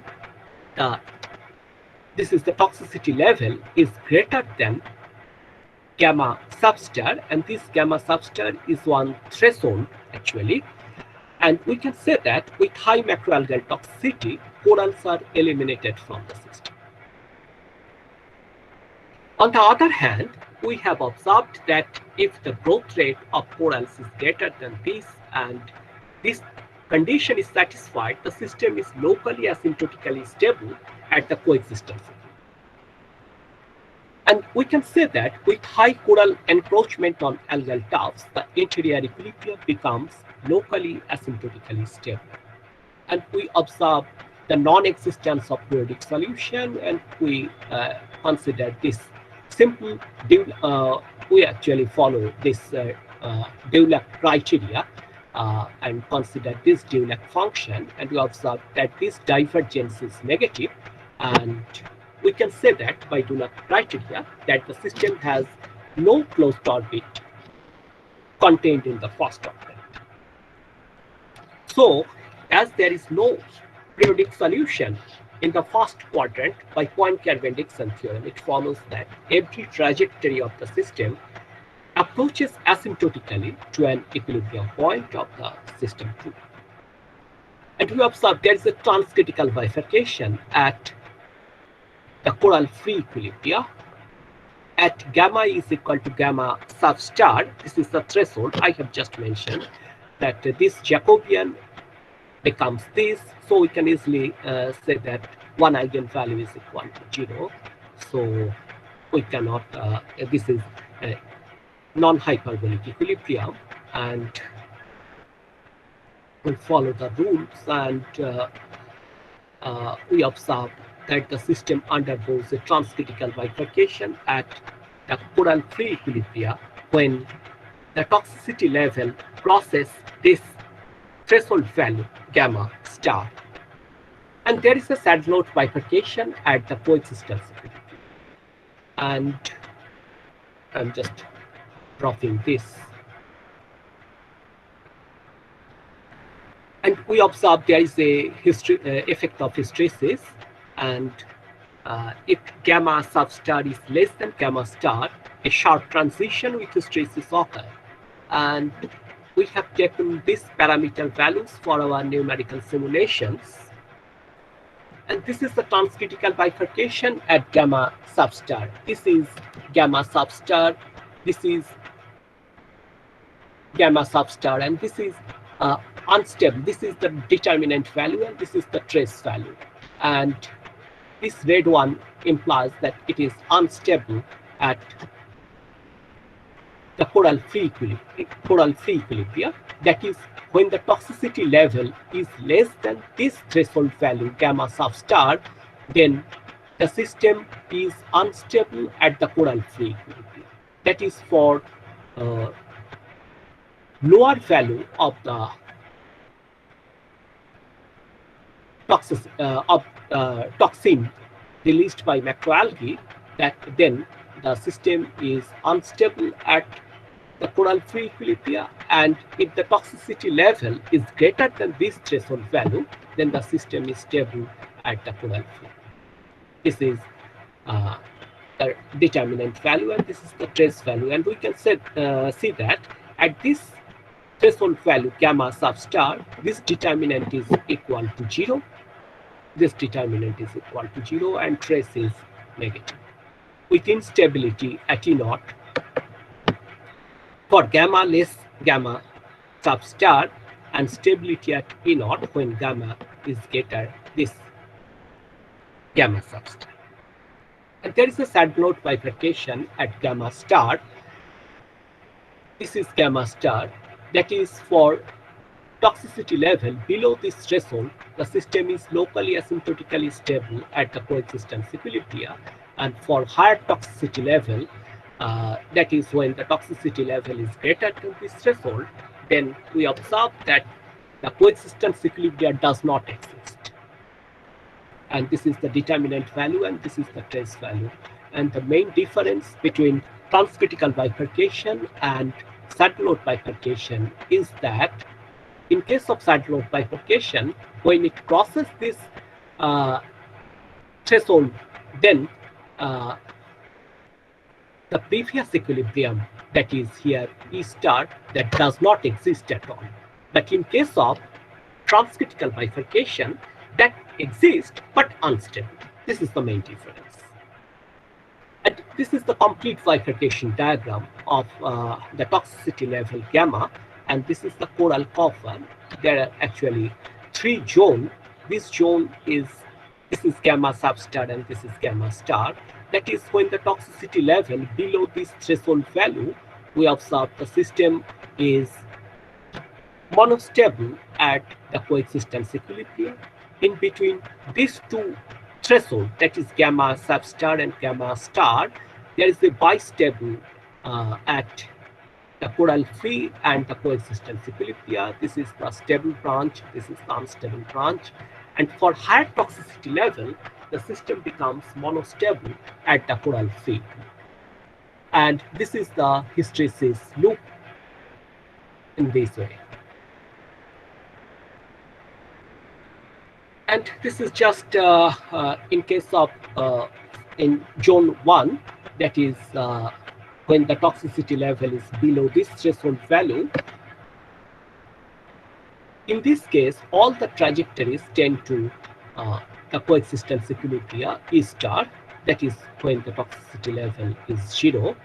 this is the toxicity level is greater than gamma substar, and this gamma substar is one threshold actually. And we can say that with high macroalgal toxicity, corals are eliminated from the system. On the other hand, we have observed that if the growth rate of corals is greater than this, and this condition is satisfied, the system is locally asymptotically stable at the coexistence. And we can say that with high coral encroachment on algal tufts, the interior equilibrium becomes locally asymptotically stable. And we observe the non-existence of periodic solution, and we consider this simple, we actually follow this Dirac criteria and consider this Dirac function, and we observe that this divergence is negative, and we can say that by Dirac criteria that the system has no closed orbit contained in the first orbit. So, as there is no periodic solution in the first quadrant by Poincare-Bendixson theorem, it follows that every trajectory of the system approaches asymptotically to an equilibrium point of the system 2. And we observe there is a transcritical bifurcation at the choral free equilibria. At gamma is equal to gamma sub star, this is the threshold I have just mentioned, that this Jacobian becomes this, so we can easily say that one eigenvalue is equal to 0. So we cannot, this is a non-hyperbolic equilibrium, and we follow the rules, and we observe that the system undergoes a transcritical bifurcation at the choral free equilibria when the toxicity level crosses this threshold value gamma star. And there is a sad note bifurcation at the coexistence equilibria. And I'm just dropping this. And we observe there is a effect of hysteresis, and if gamma sub star is less than gamma star, a sharp transition with hysteresis occurs. And we have taken these parameter values for our numerical simulations. And this is the transcritical bifurcation at gamma sub star. This is gamma sub star, this is gamma sub star, and this is unstable. This is the determinant value, and this is the trace value. And this red one implies that it is unstable at the choral free equilibria. That is, when the toxicity level is less than this threshold value gamma sub star, then the system is unstable at the choral free equilibria. That is for lower value of the toxin released by macroalgae, that then the system is unstable at the choral free equilibria, and if the toxicity level is greater than this threshold value, then the system is stable at the choral free. This is the determinant value, and this is the trace value, and we can see that at this threshold value gamma sub star, this determinant is equal to 0. This determinant is equal to 0, and trace is negative. With instability at E0, for gamma less gamma sub star, and stability at E0 when gamma is greater this gamma sub star. And there is a sad note bifurcation at gamma star. This is gamma star, that is for toxicity level below this threshold, the system is locally asymptotically stable at the coexistence equilibria, and for higher toxicity level, that is when the toxicity level is greater than this threshold, then we observe that the coexistence equilibria does not exist. And this is the determinant value, and this is the trace value. And the main difference between transcritical bifurcation and saddle node bifurcation is that in case of saddle node bifurcation, when it crosses this threshold, then the previous equilibrium, that is here E star, that does not exist at all. But in case of transcritical bifurcation, that exists but unstable. This is the main difference. And this is the complete bifurcation diagram of the toxicity level gamma, and this is the choral coffer. There are actually 3 zones. This is gamma sub star, and this is gamma star. That is when the toxicity level below this threshold value, we observe the system is monostable at the coexistence equilibrium. In between these 2 thresholds, that is gamma sub star and gamma star, there is a bistable at the choral free and the coexistence equilibria. This is the stable branch, this is the unstable branch. And for higher toxicity level, the system becomes monostable at the choral free. And this is the hysteresis loop in this way. And this is just in case of in zone 1, that is when the toxicity level is below this threshold value, in this case, all the trajectories tend to the coexistence equilibria E star, that is when the toxicity level is 0.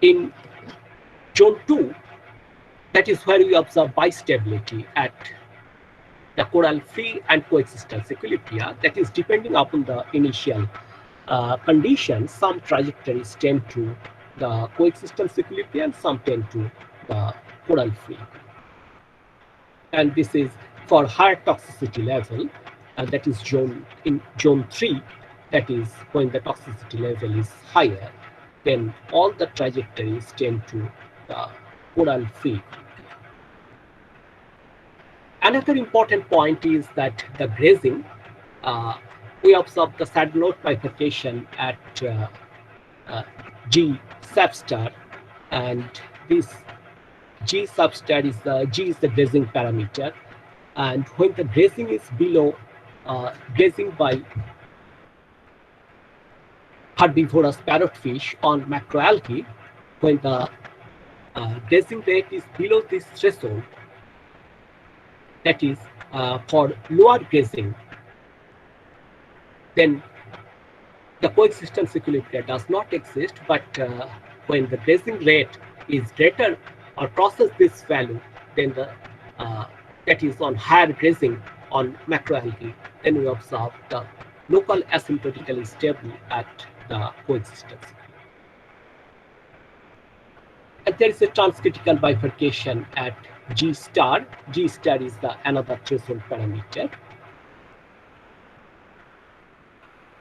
In zone 2, that is where we observe bistability at the coral free and coexistence equilibria, that is depending upon the initial conditions. Some trajectories tend to the coexistence equilibrium, some tend to the coral free. And this is for higher toxicity level, and that is in zone 3, that is when the toxicity level is higher, then all the trajectories tend to the coral free. Another important point is that the grazing, we observe the saddle node bifurcation at G substar, and this G substar is the grazing parameter, and when the grazing is below grazing by herbivorous parrotfish on macroalgae, when the grazing rate is below this threshold, that is for lower grazing, then the coexistence equilibrium does not exist. But when the grazing rate is greater or crosses this value, then the that is on higher grazing on macroalgae, then we observe the local asymptotically stable at the coexistence. And there is a transcritical bifurcation at G star. G star is another threshold parameter.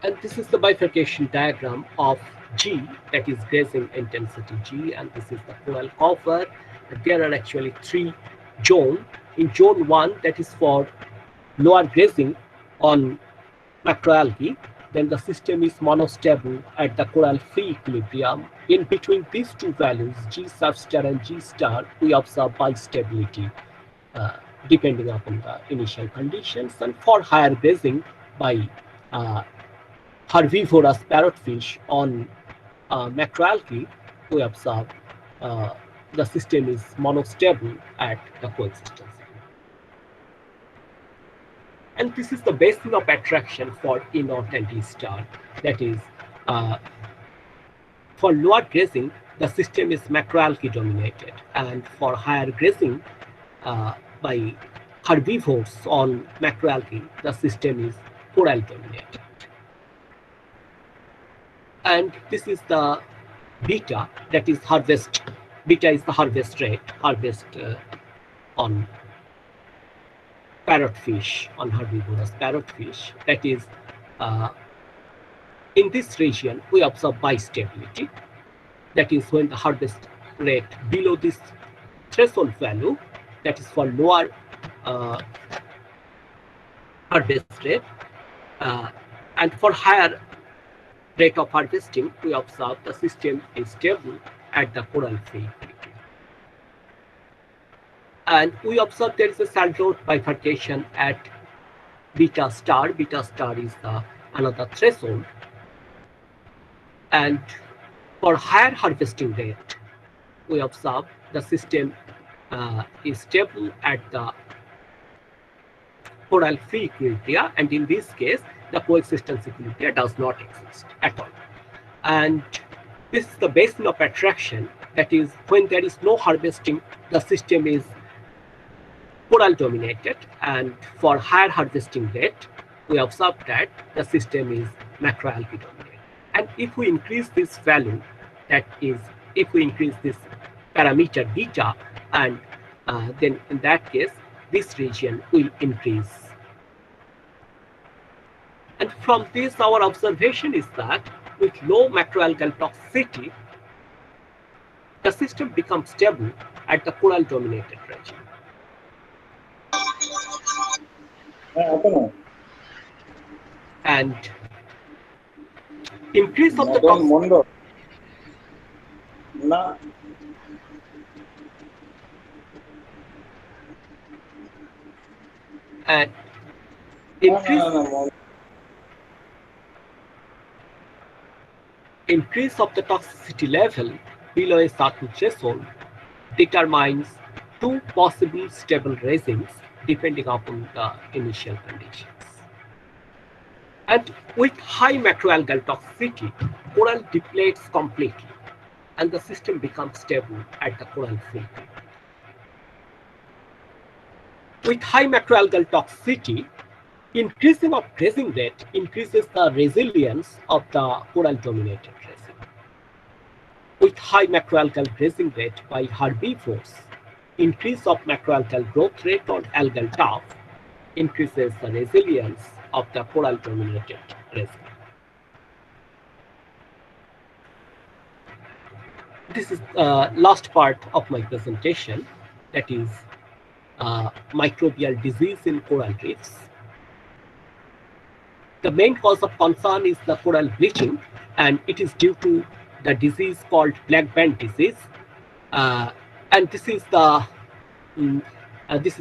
And this is the bifurcation diagram of G, that is grazing intensity G, and this is the coral cover. There are actually 3 zones. In zone 1, that is for lower grazing on macroalgae, then the system is monostable at the coral free equilibrium. In between these 2 values, G substar and G star, we observe bistability depending upon the initial conditions. And for higher grazing by herbivorous parrotfish on macroalgae, we observe the system is monostable at the coexistence. And this is the basis of attraction for E naught and E star. That is, for lower grazing, the system is macroalgae dominated, and for higher grazing by herbivores on macroalgae, the system is coral dominated. And this is the beta, that is harvest. Beta is the harvest rate, on parrotfish, on herbivorous parrotfish. That is, in this region, we observe bistability. That is when the harvest rate below this threshold value, that is for lower harvest rate, and for higher rate of harvesting, we observe the system is stable at the coral free. And we observe there is a saddle node bifurcation at beta star. Beta star is another threshold. And for higher harvesting rate, we observe the system is stable at the coral free equilibria, and in this case, the coexistence equilibria does not exist at all. And this is the basin of attraction. That is, when there is no harvesting, the system is coral dominated, and for higher harvesting rate, we observe that the system is macroalgae dominated. And if we increase this value, that is, if we increase this parameter beta, and then in that case, this region will increase. And from this, our observation is that with low macroalgal toxicity, the system becomes stable at the coral dominated region. And increase of the toxicity. And increase increase of the toxicity level below a certain threshold determines two possible stable regimes depending upon the initial conditions. And with high macroalgal toxicity, coral depletes completely and the system becomes stable at the coral free. With high macroalgal toxicity, increasing of grazing rate increases the resilience of the coral-dominated resin. With high macroalgal grazing rate by herbivores, increase of macroalgal growth rate on algal tuff increases the resilience of the coral-dominated resin. This is the last part of my presentation, that is microbial disease in coral reefs. The main cause of concern is the coral bleaching, and it is due to the disease called black band disease. And this is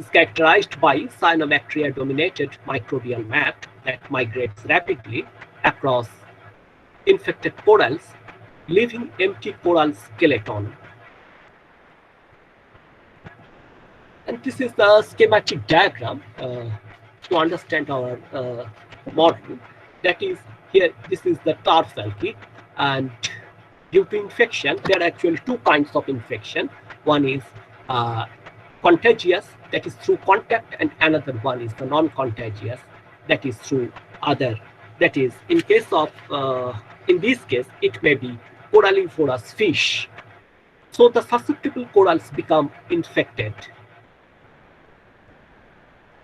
characterized by cyanobacteria-dominated microbial mat that migrates rapidly across infected corals, leaving empty coral skeleton. And this is the schematic diagram to understand our model. That is, here, this is the turf algae, and due to infection, there are actually two kinds of infection. One is contagious, that is through contact, and another one is the non-contagious, that is through other. That is, in case of, in this case, it may be corallivorous fish. So the susceptible corals become infected.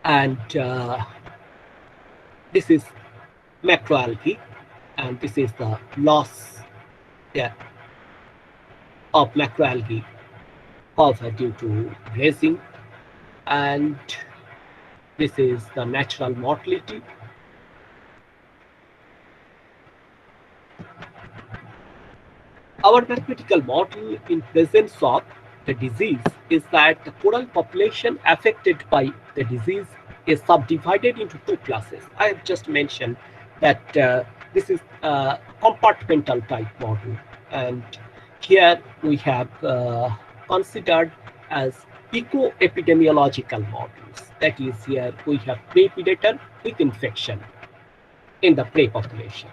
And this is macroalgae, and this is the loss of macroalgae cover due to grazing, and this is the natural mortality. Our mathematical model in presence of the disease is that the coral population affected by the disease is subdivided into two classes. I have just mentioned that this is a compartmental type model, and here we have considered as eco-epidemiological models. That is, here we have prey predator with infection in the prey population,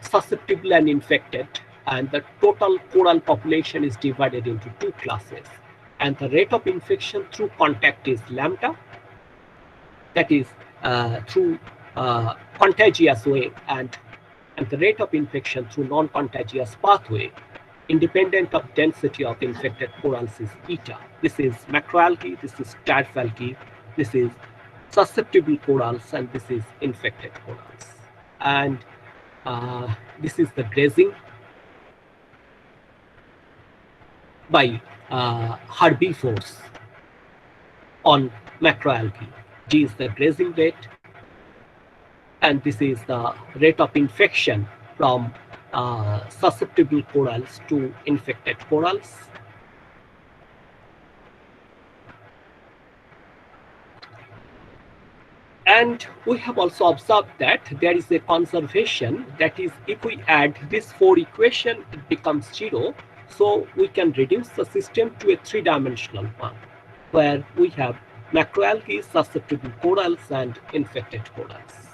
susceptible and infected, and the total coral population is divided into two classes, and the rate of infection through contact is lambda, that is through contagious way, and the rate of infection through non-contagious pathway independent of density of infected corals is eta. This is macroalgae, this is turf algae, this is susceptible corals, and this is infected corals. And this is the grazing by herbivores on macroalgae. G is the grazing rate, and this is the rate of infection from susceptible corals to infected corals. And we have also observed that there is a conservation, that is, if we add this 4 equation, it becomes 0. So we can reduce the system to a 3-dimensional one, where we have macroalgae, susceptible corals, and infected corals.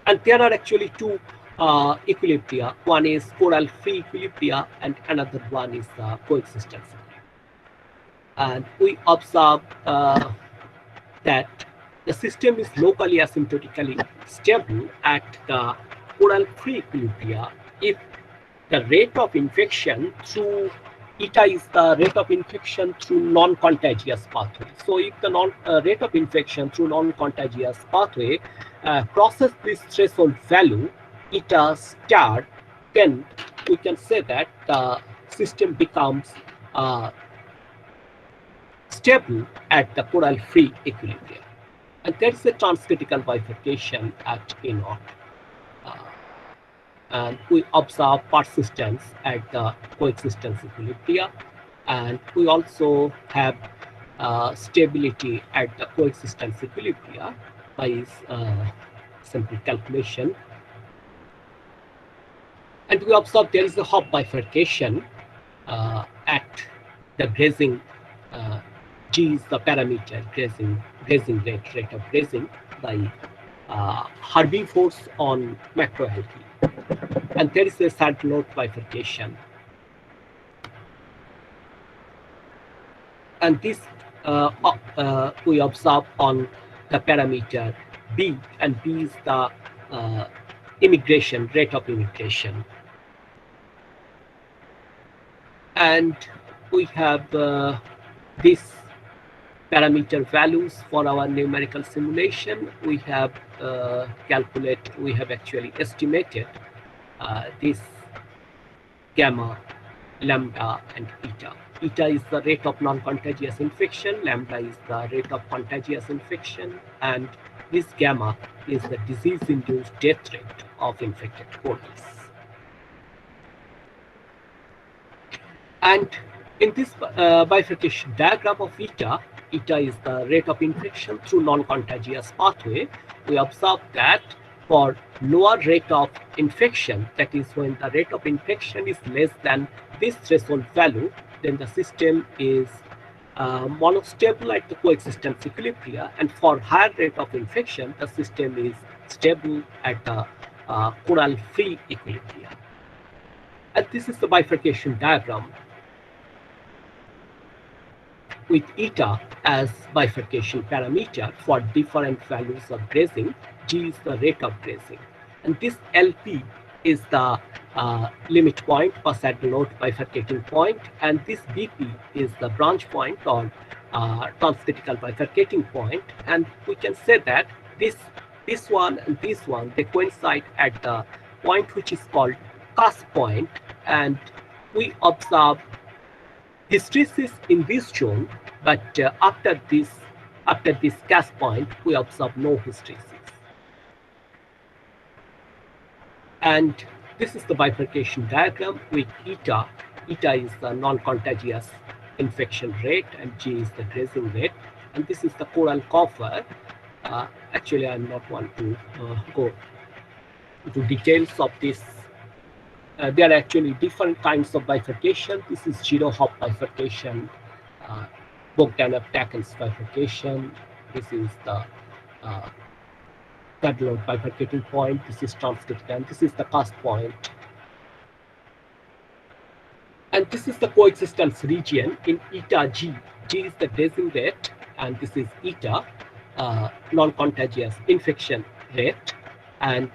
And there are actually two equilibria. One is coral-free equilibria, and another one is coexistence. And we observe that the system is locally asymptotically stable at the coral-free equilibria if the rate of infection through eta is the rate of infection through non-contagious pathway. So if the rate of infection through non-contagious pathway crosses this threshold value, eta star, then we can say that the system becomes stable at the coral-free equilibrium. And there is a transcritical bifurcation at A0. And we observe persistence at the coexistence equilibria, and we also have stability at the coexistence equilibria by simple calculation. And we observe there is a Hopf bifurcation at the grazing. G is the parameter grazing rate of grazing by herbivores on macroalgae. And there is a third node bifurcation. And this we observe on the parameter B, and B is the rate of immigration. And we have these parameter values for our numerical simulation. We have actually estimated this gamma, lambda, and eta. Eta is the rate of non-contagious infection, lambda is the rate of contagious infection, and this gamma is the disease-induced death rate of infected corals. And in this bifurcation diagram of eta is the rate of infection through non-contagious pathway. We observe that for lower rate of infection, that is when the rate of infection is less than this threshold value, then the system is monostable at the coexistence equilibria, and for higher rate of infection, the system is stable at the coral-free equilibria. And this is the bifurcation diagram with eta as bifurcation parameter for different values of grazing. G is the rate of grazing, and this LP is the limit point, per saddle node bifurcating point, and this BP is the branch point or transcritical bifurcating point. And we can say that this one and this one, they coincide at the point which is called cusp point, and we observe hysteresis in this zone, but after this cusp point, we observe no hysteresis. And this is the bifurcation diagram with eta. Eta is the non-contagious infection rate, and G is the grazing rate. And this is the coral cover. Actually, I'm not want to go into details of this. There are actually different kinds of bifurcation. This is zero Hopf bifurcation, Bogdanov-Tackles bifurcation. This is the saddle node bifurcating point. This is transcritical, and this is the cusp point. And this is the coexistence region in eta G. G is the grazing rate, and this is eta, non-contagious infection rate. And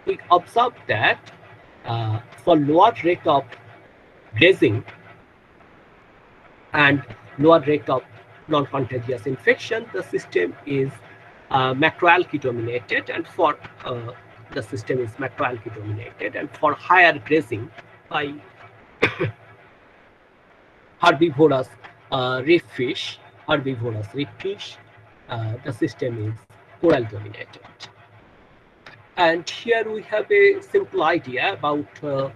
we observe that for lower rate of grazing and lower rate of non-contagious infection, the system is macroalgae dominated, and for the system is macroalgae dominated, and for higher grazing by herbivorous reef fish, the system is coral dominated. And here we have a simple idea about the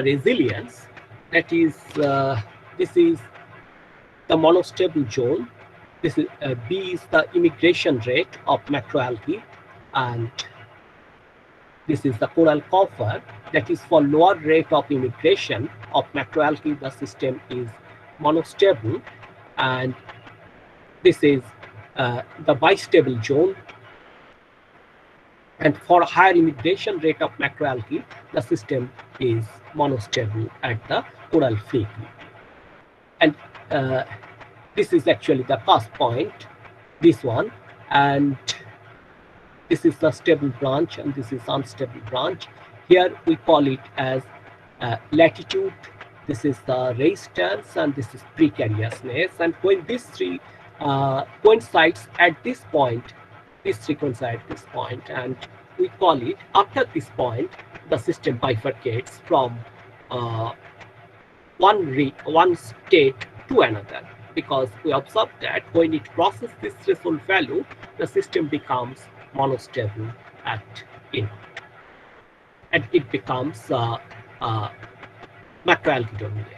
resilience. That is, this is the monostable zone. This is B is the immigration rate of macroalgae, and this is the coral cover. That is, for lower rate of immigration of macroalgae, the system is monostable, and this is the bistable zone. And for higher immigration rate of macroalgae, the system is monostable at the coral free. And this is actually the cusp point, this one, and this is the stable branch, and this is unstable branch. Here we call it as latitude. This is the resistance, and this is precariousness. And when these three coincides at this point, these three coincide at this point, and we call it, after this point, the system bifurcates from one state to another, because we observe that when it crosses this threshold value, the system becomes monostable at input, and it becomes macroalgae dominated.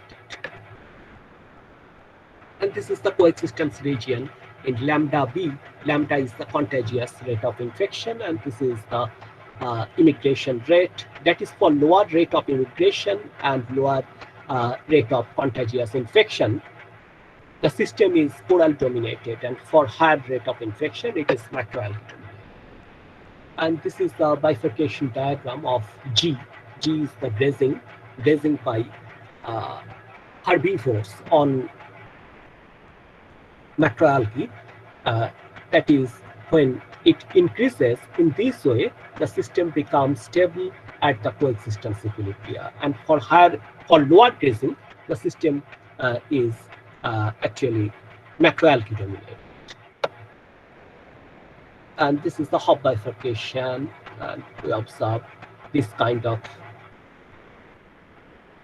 And this is the coexistence region in lambda B. Lambda is the contagious rate of infection, and this is the immigration rate, that is for lower rate of immigration and lower rate of contagious infection, the system is coral dominated, and for higher rate of infection, it is macroalgae dominated. And this is the bifurcation diagram of G. G is the grazing by herbivores on macroalgae. That is, when it increases in this way, the system becomes stable at the coexistence equilibria. And for lower grazing, the system is actually macroalgae dominated. And this is the hop bifurcation, and we observe this kind of.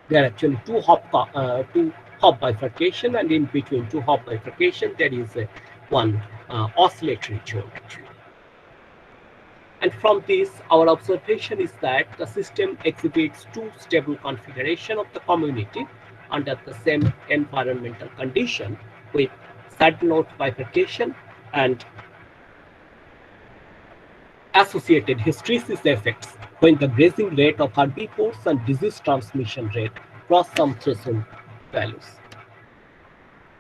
There are actually two hop bifurcation, and in between two hop bifurcation, there is one oscillatory zone actually. And from this, our observation is that the system exhibits two stable configuration of the community under the same environmental condition, with saddle node bifurcation and associated hysteresis effects when the grazing rate of herbivores and disease transmission rate cross some threshold values.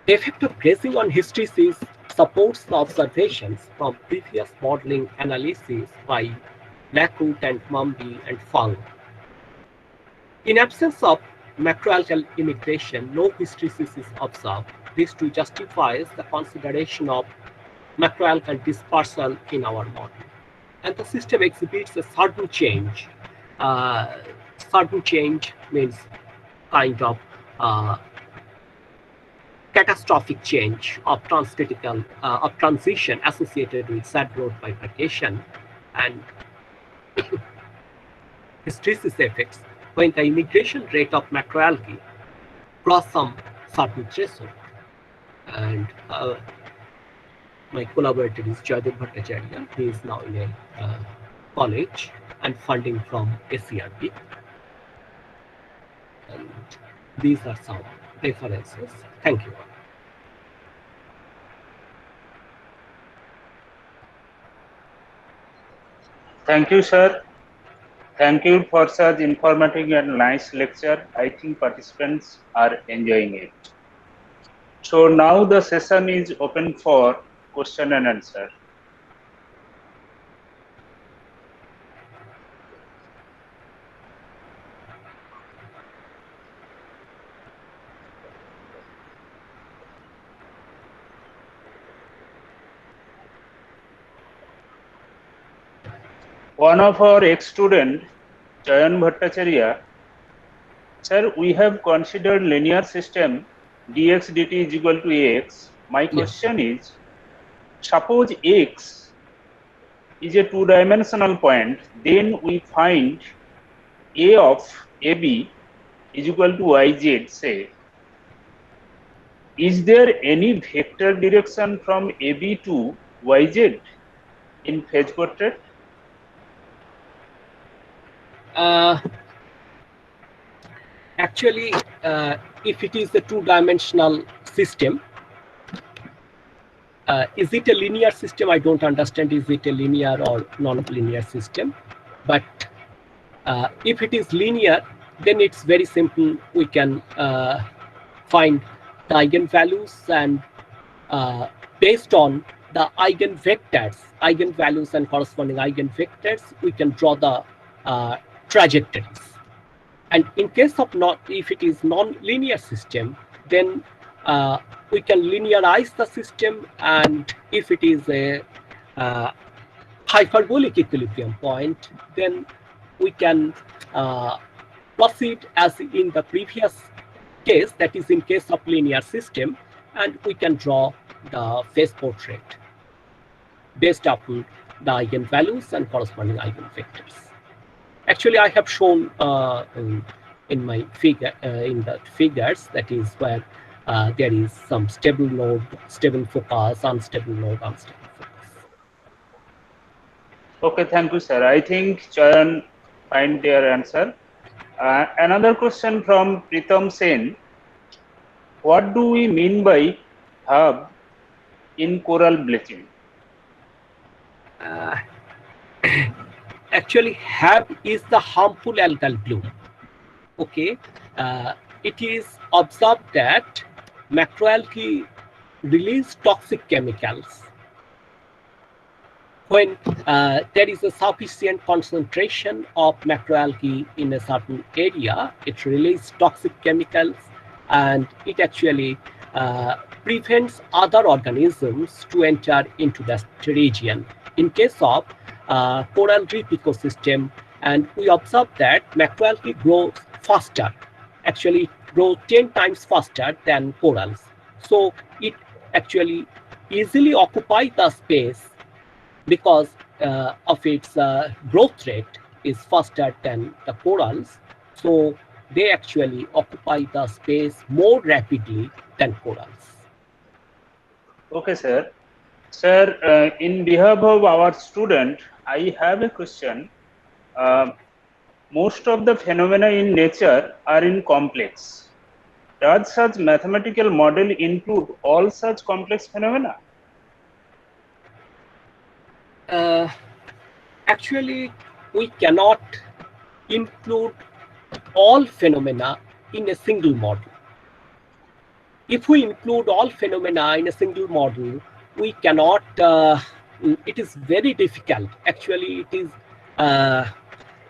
The effect of grazing on hysteresis supports the observations from previous modeling analyses by Blackwood and Mumby and Fung. In absence of macroalgal immigration, no hysteresis is observed. This too justifies the consideration of macroalgal dispersal in our model. And the system exhibits a sudden change. Sudden change means kind of catastrophic change of transcritical of transition associated with saddle node bifurcation and hysteresis effects when the immigration rate of macroalgae cross some certain threshold. And my collaborator is Jaydev Bhattacharya. He is now in a college and funding from ACRB. And these are some references. Thank you. Thank you, sir. Thank you for such informative and nice lecture. I think participants are enjoying it. So now the session is open for question and answer. One of our ex-student, Chayan Bhattacharya, sir, we have considered linear system dx dt is equal to ax. My question is, suppose x is a two-dimensional point, then we find a of AB is equal to yz, say. Is there any vector direction from AB to yz in phase portrait? Actually, if it is a two-dimensional system, is it a linear system? I don't understand. Is it a linear or non-linear system? But if it is linear, then it's very simple. We can find the eigenvalues, and based on the eigenvalues and corresponding eigenvectors, we can draw the trajectories. And in case of if it is non-linear system, then we can linearize the system, and if it is a hyperbolic equilibrium point, then we can proceed as in the previous case, that is in case of linear system, and we can draw the phase portrait based upon the eigenvalues and corresponding eigenvectors. Actually, I have shown in my figure in the figures, that is where there is some stable node, stable focus, unstable node, unstable focus. Okay, thank you, sir. I think Chayan find their answer. Another question from Pritam Sen. What do we mean by hub in coral bleaching? actually HAB is the harmful algal bloom. Okay, it is observed that macroalgae release toxic chemicals. When there is a sufficient concentration of macroalgae in a certain area, it releases toxic chemicals, and it actually prevents other organisms to enter into that region. In case of coral reef ecosystem, and we observe that macroalgae grows faster, actually grow 10 times faster than corals. So it actually easily occupies the space because of its growth rate is faster than the corals. So they actually occupy the space more rapidly than corals. Okay, sir. Sir, in behalf of our student, I have a question. Most of the phenomena in nature are in complex. Does such mathematical model include all such complex phenomena? Actually, we cannot include all phenomena in a single model. If we include all phenomena in a single model, we cannot, it is very difficult. Actually, it is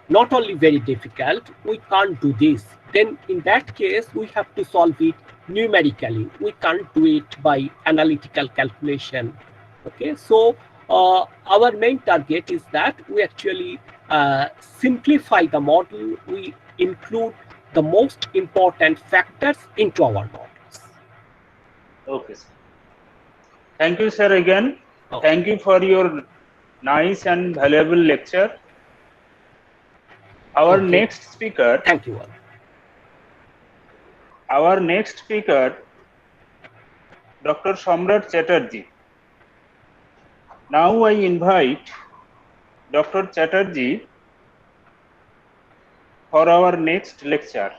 not only very difficult, we can't do this. Then in that case, we have to solve it numerically. We can't do it by analytical calculation. Okay, so our main target is that we actually simplify the model. We include the most important factors into our models. Okay, sir. Thank you, sir, again. Okay. Thank you for your nice and valuable lecture. Our Okay. next speaker, Thank you all. our next speaker, Dr. Samrat Chatterjee. Now I invite Dr. Chatterjee for our next lecture.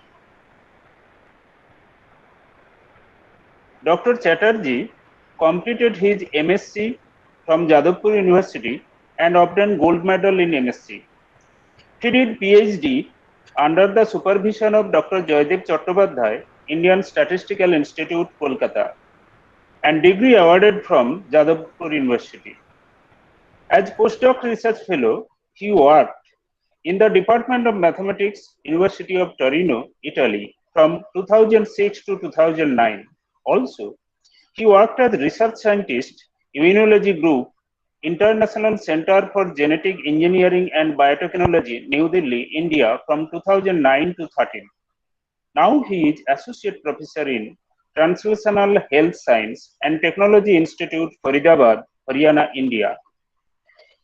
Dr. Chatterjee completed his MSc from Jadavpur University and obtained gold medal in MSc. He did PhD under the supervision of Dr. Joydev Chattopadhyay, Indian Statistical Institute, Kolkata, and degree awarded from Jadavpur University. As postdoc research fellow, he worked in the Department of Mathematics, University of Torino, Italy, from 2006 to 2009. Also, he worked as research scientist, Immunology Group, International Center for Genetic Engineering and Biotechnology, New Delhi, India, from 2009 to 13. Now he is associate professor in Translational Health Science and Technology Institute, Faridabad, Haryana, India.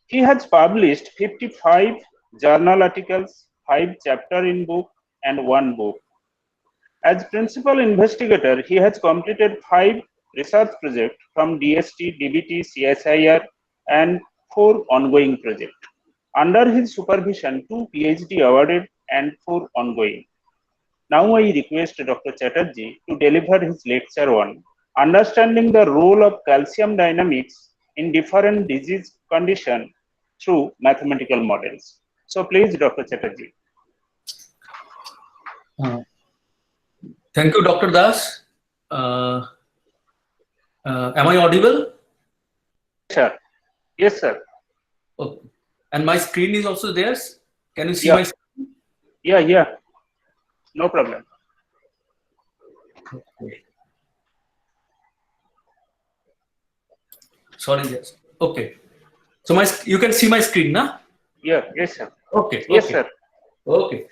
He has published 55 journal articles, 5 chapters in book, and 1 book. As principal investigator, he has completed 5 research projects from DST, DBT, CSIR, and 4 ongoing projects. Under his supervision, 2 PhD awarded and 4 ongoing. Now I request Dr. Chatterjee to deliver his lecture on understanding the role of calcium dynamics in different disease conditions through mathematical models. So please, Dr. Chatterjee. Thank you, Dr. Das. Am I audible? Sir. Yes, sir. Okay. And my screen is also there. Can you see Yeah. my screen? Yeah. No problem. Okay. Sorry, yes. Okay. So you can see my screen, na? Yeah. Yes, sir. Okay. Yes, okay. sir. Okay.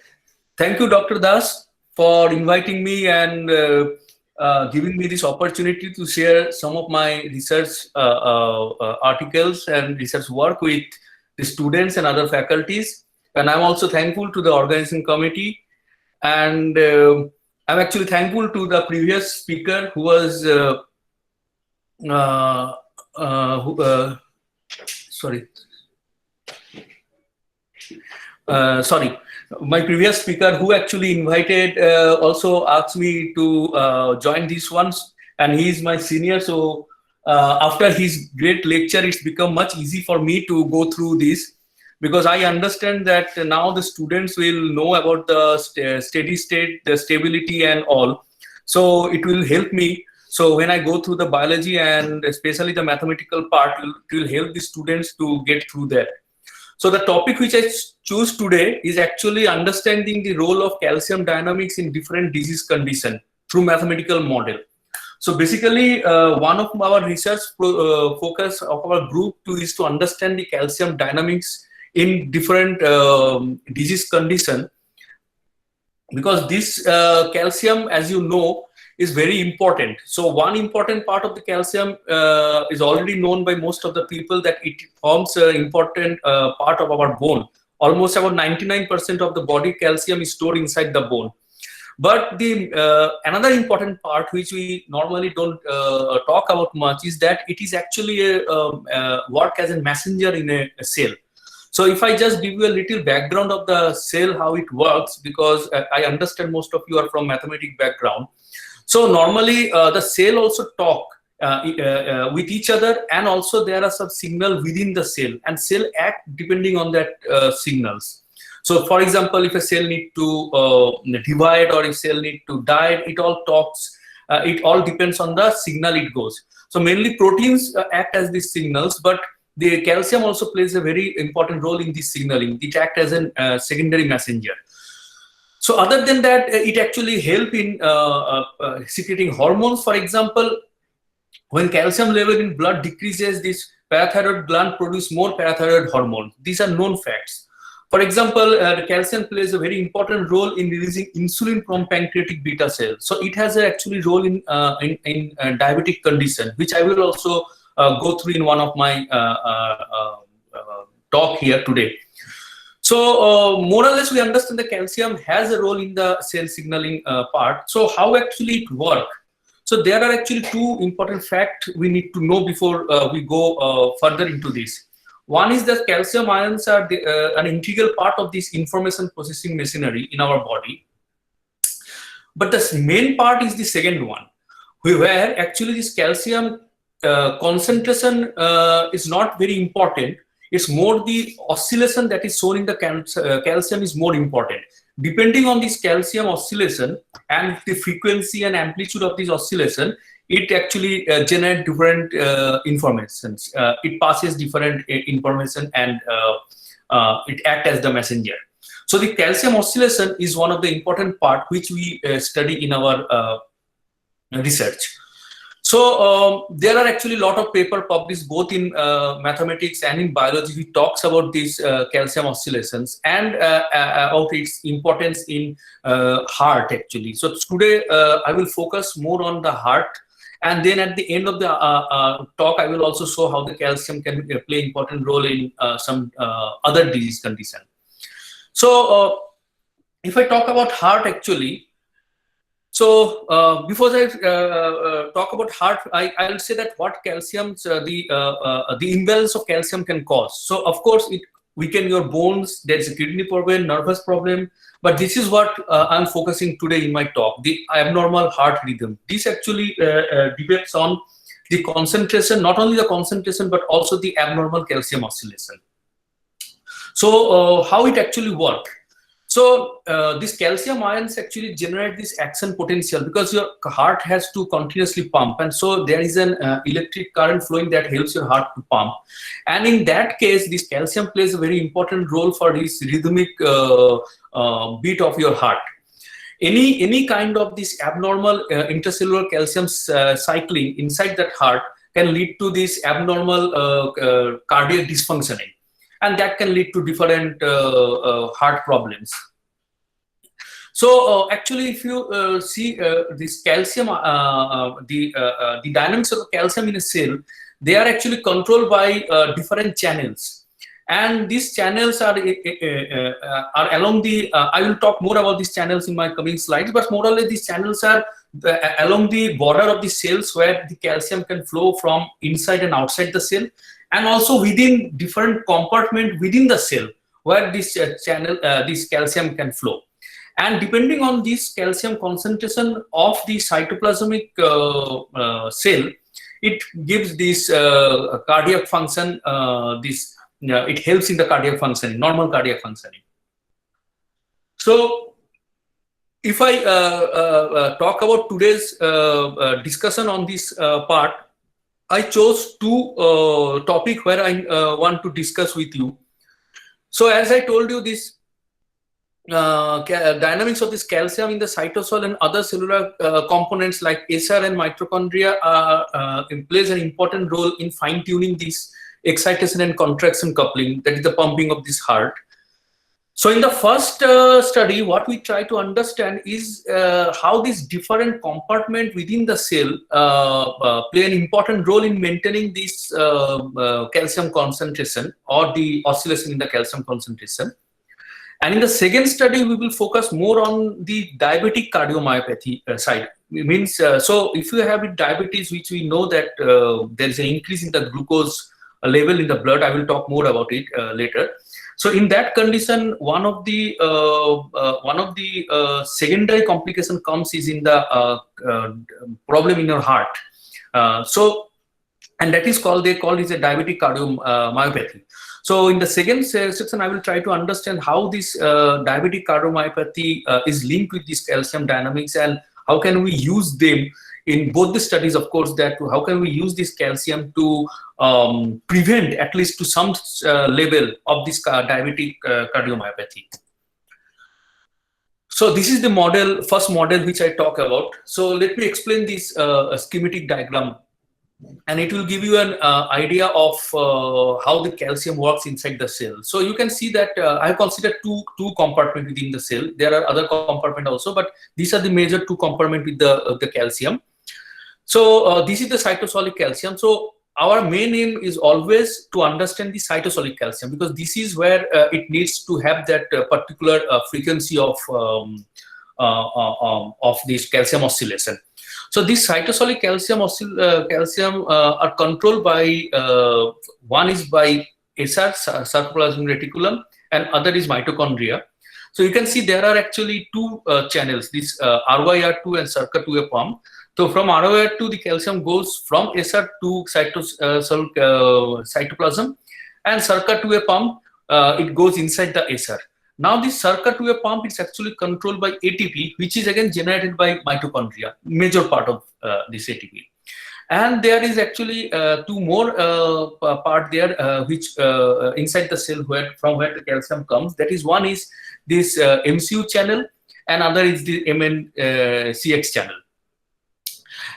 Thank you, Dr. Das, for inviting me and giving me this opportunity to share some of my research articles and research work with the students and other faculties. And I'm also thankful to the organizing committee. And I'm actually thankful to the previous speaker who was, sorry, my previous speaker who actually invited also asked me to join these ones, and he is my senior. So after his great lecture, it's become much easy for me to go through this, because I understand that now the students will know about the steady state, the stability and all. So it will help me. So when I go through the biology and especially the mathematical part, it will help the students to get through that. So the topic which I choose today is actually understanding the role of calcium dynamics in different disease conditions through mathematical model. So basically, one of our research focus of our group is to understand the calcium dynamics in different disease condition, because this calcium, as you know, is very important. So one important part of the calcium is already known by most of the people, that it forms an important part of our bone. Almost about 99% of the body calcium is stored inside the bone. But the another important part which we normally don't talk about much is that it is actually work as a messenger in a cell. So if I just give you a little background of the cell, how it works, because I understand most of you are from mathematics background. So normally the cell also talk with each other, and also there are some signal within the cell, and cell act depending on that signals. So for example, if a cell need to divide or if cell need to die, it all talks, it all depends on the signal it goes. So mainly proteins act as these signals, but the calcium also plays a very important role in this signaling. It acts as a secondary messenger. So other than that, it actually help in secreting hormones. For example, when calcium level in blood decreases, this parathyroid gland produce more parathyroid hormone. These are known facts. For example, the calcium plays a very important role in releasing insulin from pancreatic beta cells. So it has actually role in diabetic condition, which I will also go through in one of my talk here today. So more or less we understand the calcium has a role in the cell signaling part. So how actually it works? So there are actually two important facts we need to know before we go further into this. One is that calcium ions are an integral part of this information processing machinery in our body. But the main part is the second one, where actually this calcium concentration is not very important. It's more the oscillation that is shown in the calcium is more important. Depending on this calcium oscillation and the frequency and amplitude of this oscillation, it actually generates different informations. It passes different information, and it acts as the messenger. So the calcium oscillation is one of the important part which we study in our research. So there are actually a lot of papers published both in mathematics and in biology which talks about these calcium oscillations and about its importance in heart actually. So today I will focus more on the heart, and then at the end of the talk I will also show how the calcium can play important role in some other disease condition. So if I talk about heart actually, so before I talk about heart, I'll say that what calcium, the imbalance of calcium can cause. So of course it weaken your bones. There's a kidney problem, nervous problem. But this is what I'm focusing today in my talk: the abnormal heart rhythm. This actually depends on the concentration, not only the concentration but also the abnormal calcium oscillation. So how it actually works? So these calcium ions actually generate this action potential because your heart has to continuously pump, and so there is an electric current flowing that helps your heart to pump. And in that case, this calcium plays a very important role for this rhythmic beat of your heart. Any kind of this abnormal intercellular calcium cycling inside that heart can lead to this abnormal cardiac dysfunctioning, and that can lead to different heart problems. So actually, if you see this calcium, the dynamics of calcium in a cell, they are actually controlled by different channels, and these channels are along the. I will talk more about these channels in my coming slides, but more or less these channels are along the border of the cells where the calcium can flow from inside and outside the cell, and also within different compartment within the cell where this this calcium can flow. And depending on this calcium concentration of the cytoplasmic cell, it gives this cardiac function, this it helps in the cardiac functioning, normal cardiac functioning. So if I talk about today's discussion on this part, I chose two topics where I want to discuss with you. So as I told you, this dynamics of this calcium in the cytosol and other cellular components like SR and mitochondria plays an important role in fine-tuning this excitation and contraction coupling, that is the pumping of this heart. So in the first study, what we try to understand is how these different compartments within the cell play an important role in maintaining this calcium concentration or the oscillation in the calcium concentration. And in the second study, we will focus more on the diabetic cardiomyopathy side. It means, so if you have diabetes, which we know that there is an increase in the glucose level in the blood, I will talk more about it later. So in that condition, one of the secondary complication comes is in the problem in your heart. And that is called, they call it a diabetic cardiomyopathy. So in the second section, I will try to understand how this diabetic cardiomyopathy is linked with this calcium dynamics, and how can we use them in both the studies, of course, that how can we use this calcium to prevent at least to some level of this diabetic cardiomyopathy. So this is the model, first model which I talk about. So let me explain this schematic diagram, and it will give you an idea of how the calcium works inside the cell. So you can see that I have considered two compartments within the cell. There are other compartments also, but these are the major two compartments with the calcium. So this is the cytosolic calcium. So our main aim is always to understand the cytosolic calcium, because this is where it needs to have that particular frequency of this calcium oscillation. So this cytosolic calcium are controlled by one is by SR, sarcoplasmic reticulum, and other is mitochondria. So you can see there are actually two channels, this RYR2 and SERCA2A pump. So from RYR2, the calcium goes from SR to cytoplasm, and SERCA2A pump, it goes inside the SR. Now this SERCA2A pump is actually controlled by ATP, which is again generated by mitochondria, major part of this ATP. And there is actually two more part there which inside the cell from where the calcium comes. That is, one is this MCU channel, and other is the MNCX channel.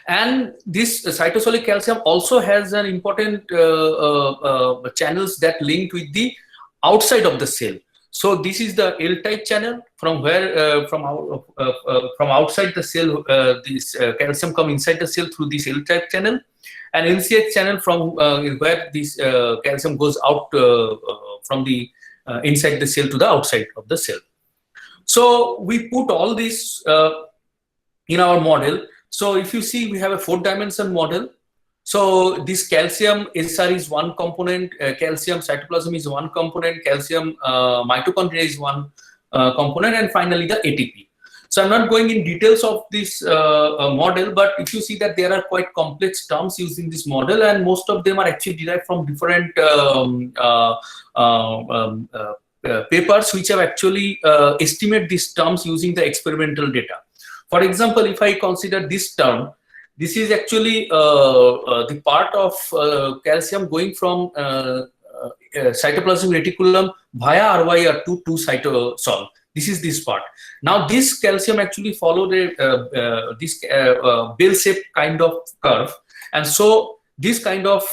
And this cytosolic calcium also has an important channels that link with the outside of the cell. So this is the L-type channel from where from outside the cell this calcium come inside the cell through this L-type channel, and NCX channel from where this calcium goes out from the inside the cell to the outside of the cell. So we put all this in our model. So if you see, we have a 4-dimensional model. So this calcium SR is one component, calcium cytoplasm is one component, calcium mitochondria is one component, and finally the ATP. So I'm not going in details of this model, but if you see that there are quite complex terms used in this model, and most of them are actually derived from different papers which have actually estimate these terms using the experimental data. For example, if I consider this term, this is actually the part of calcium going from cytoplasmic reticulum via RYR2 to cytosol. This is this part. Now this calcium actually followed this bell-shaped kind of curve, and so this kind of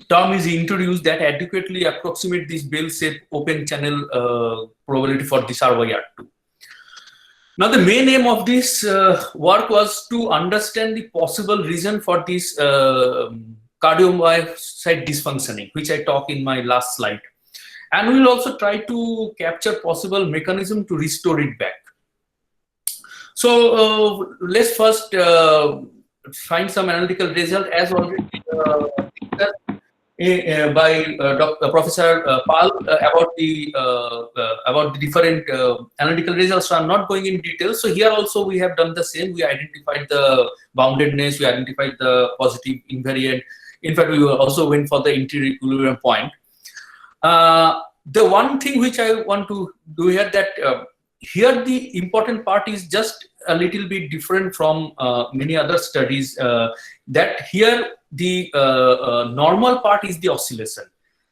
term is introduced that adequately approximate this bell-shaped open channel probability for this RYR2. Now, the main aim of this work was to understand the possible reason for this cardiomyocyte dysfunctioning, which I talked in my last slide. And we will also try to capture possible mechanism to restore it back. So let's first find some analytical result, as already discussed by Professor Pal about the different analytical results. So I'm not going in detail. So here also we have done the same. We identified the boundedness, we identified the positive invariant. In fact, we also went for the interior equilibrium point. The one thing which I want to do here, that here the important part is just a little bit different from many other studies, that here the normal part is the oscillation.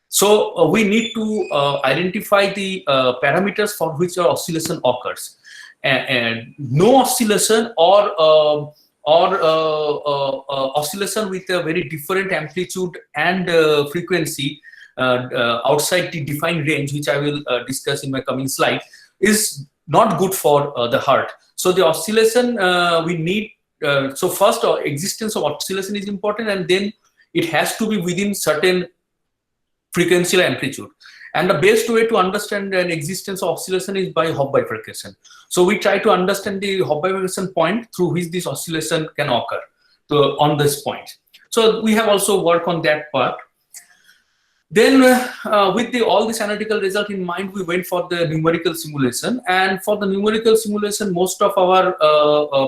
So we need to identify the parameters for which our oscillation occurs, and no oscillation or oscillation with a very different amplitude and frequency outside the defined range, which I will discuss in my coming slide, is not good for the heart. So the oscillation we need, so first existence of oscillation is important, and then it has to be within certain frequency or amplitude. And the best way to understand an existence of oscillation is by Hopf bifurcation. So we try to understand the Hopf bifurcation point through which this oscillation can occur on this point. So we have also worked on that part. Then with all this analytical result in mind, we went for the numerical simulation. And for the numerical simulation, most of our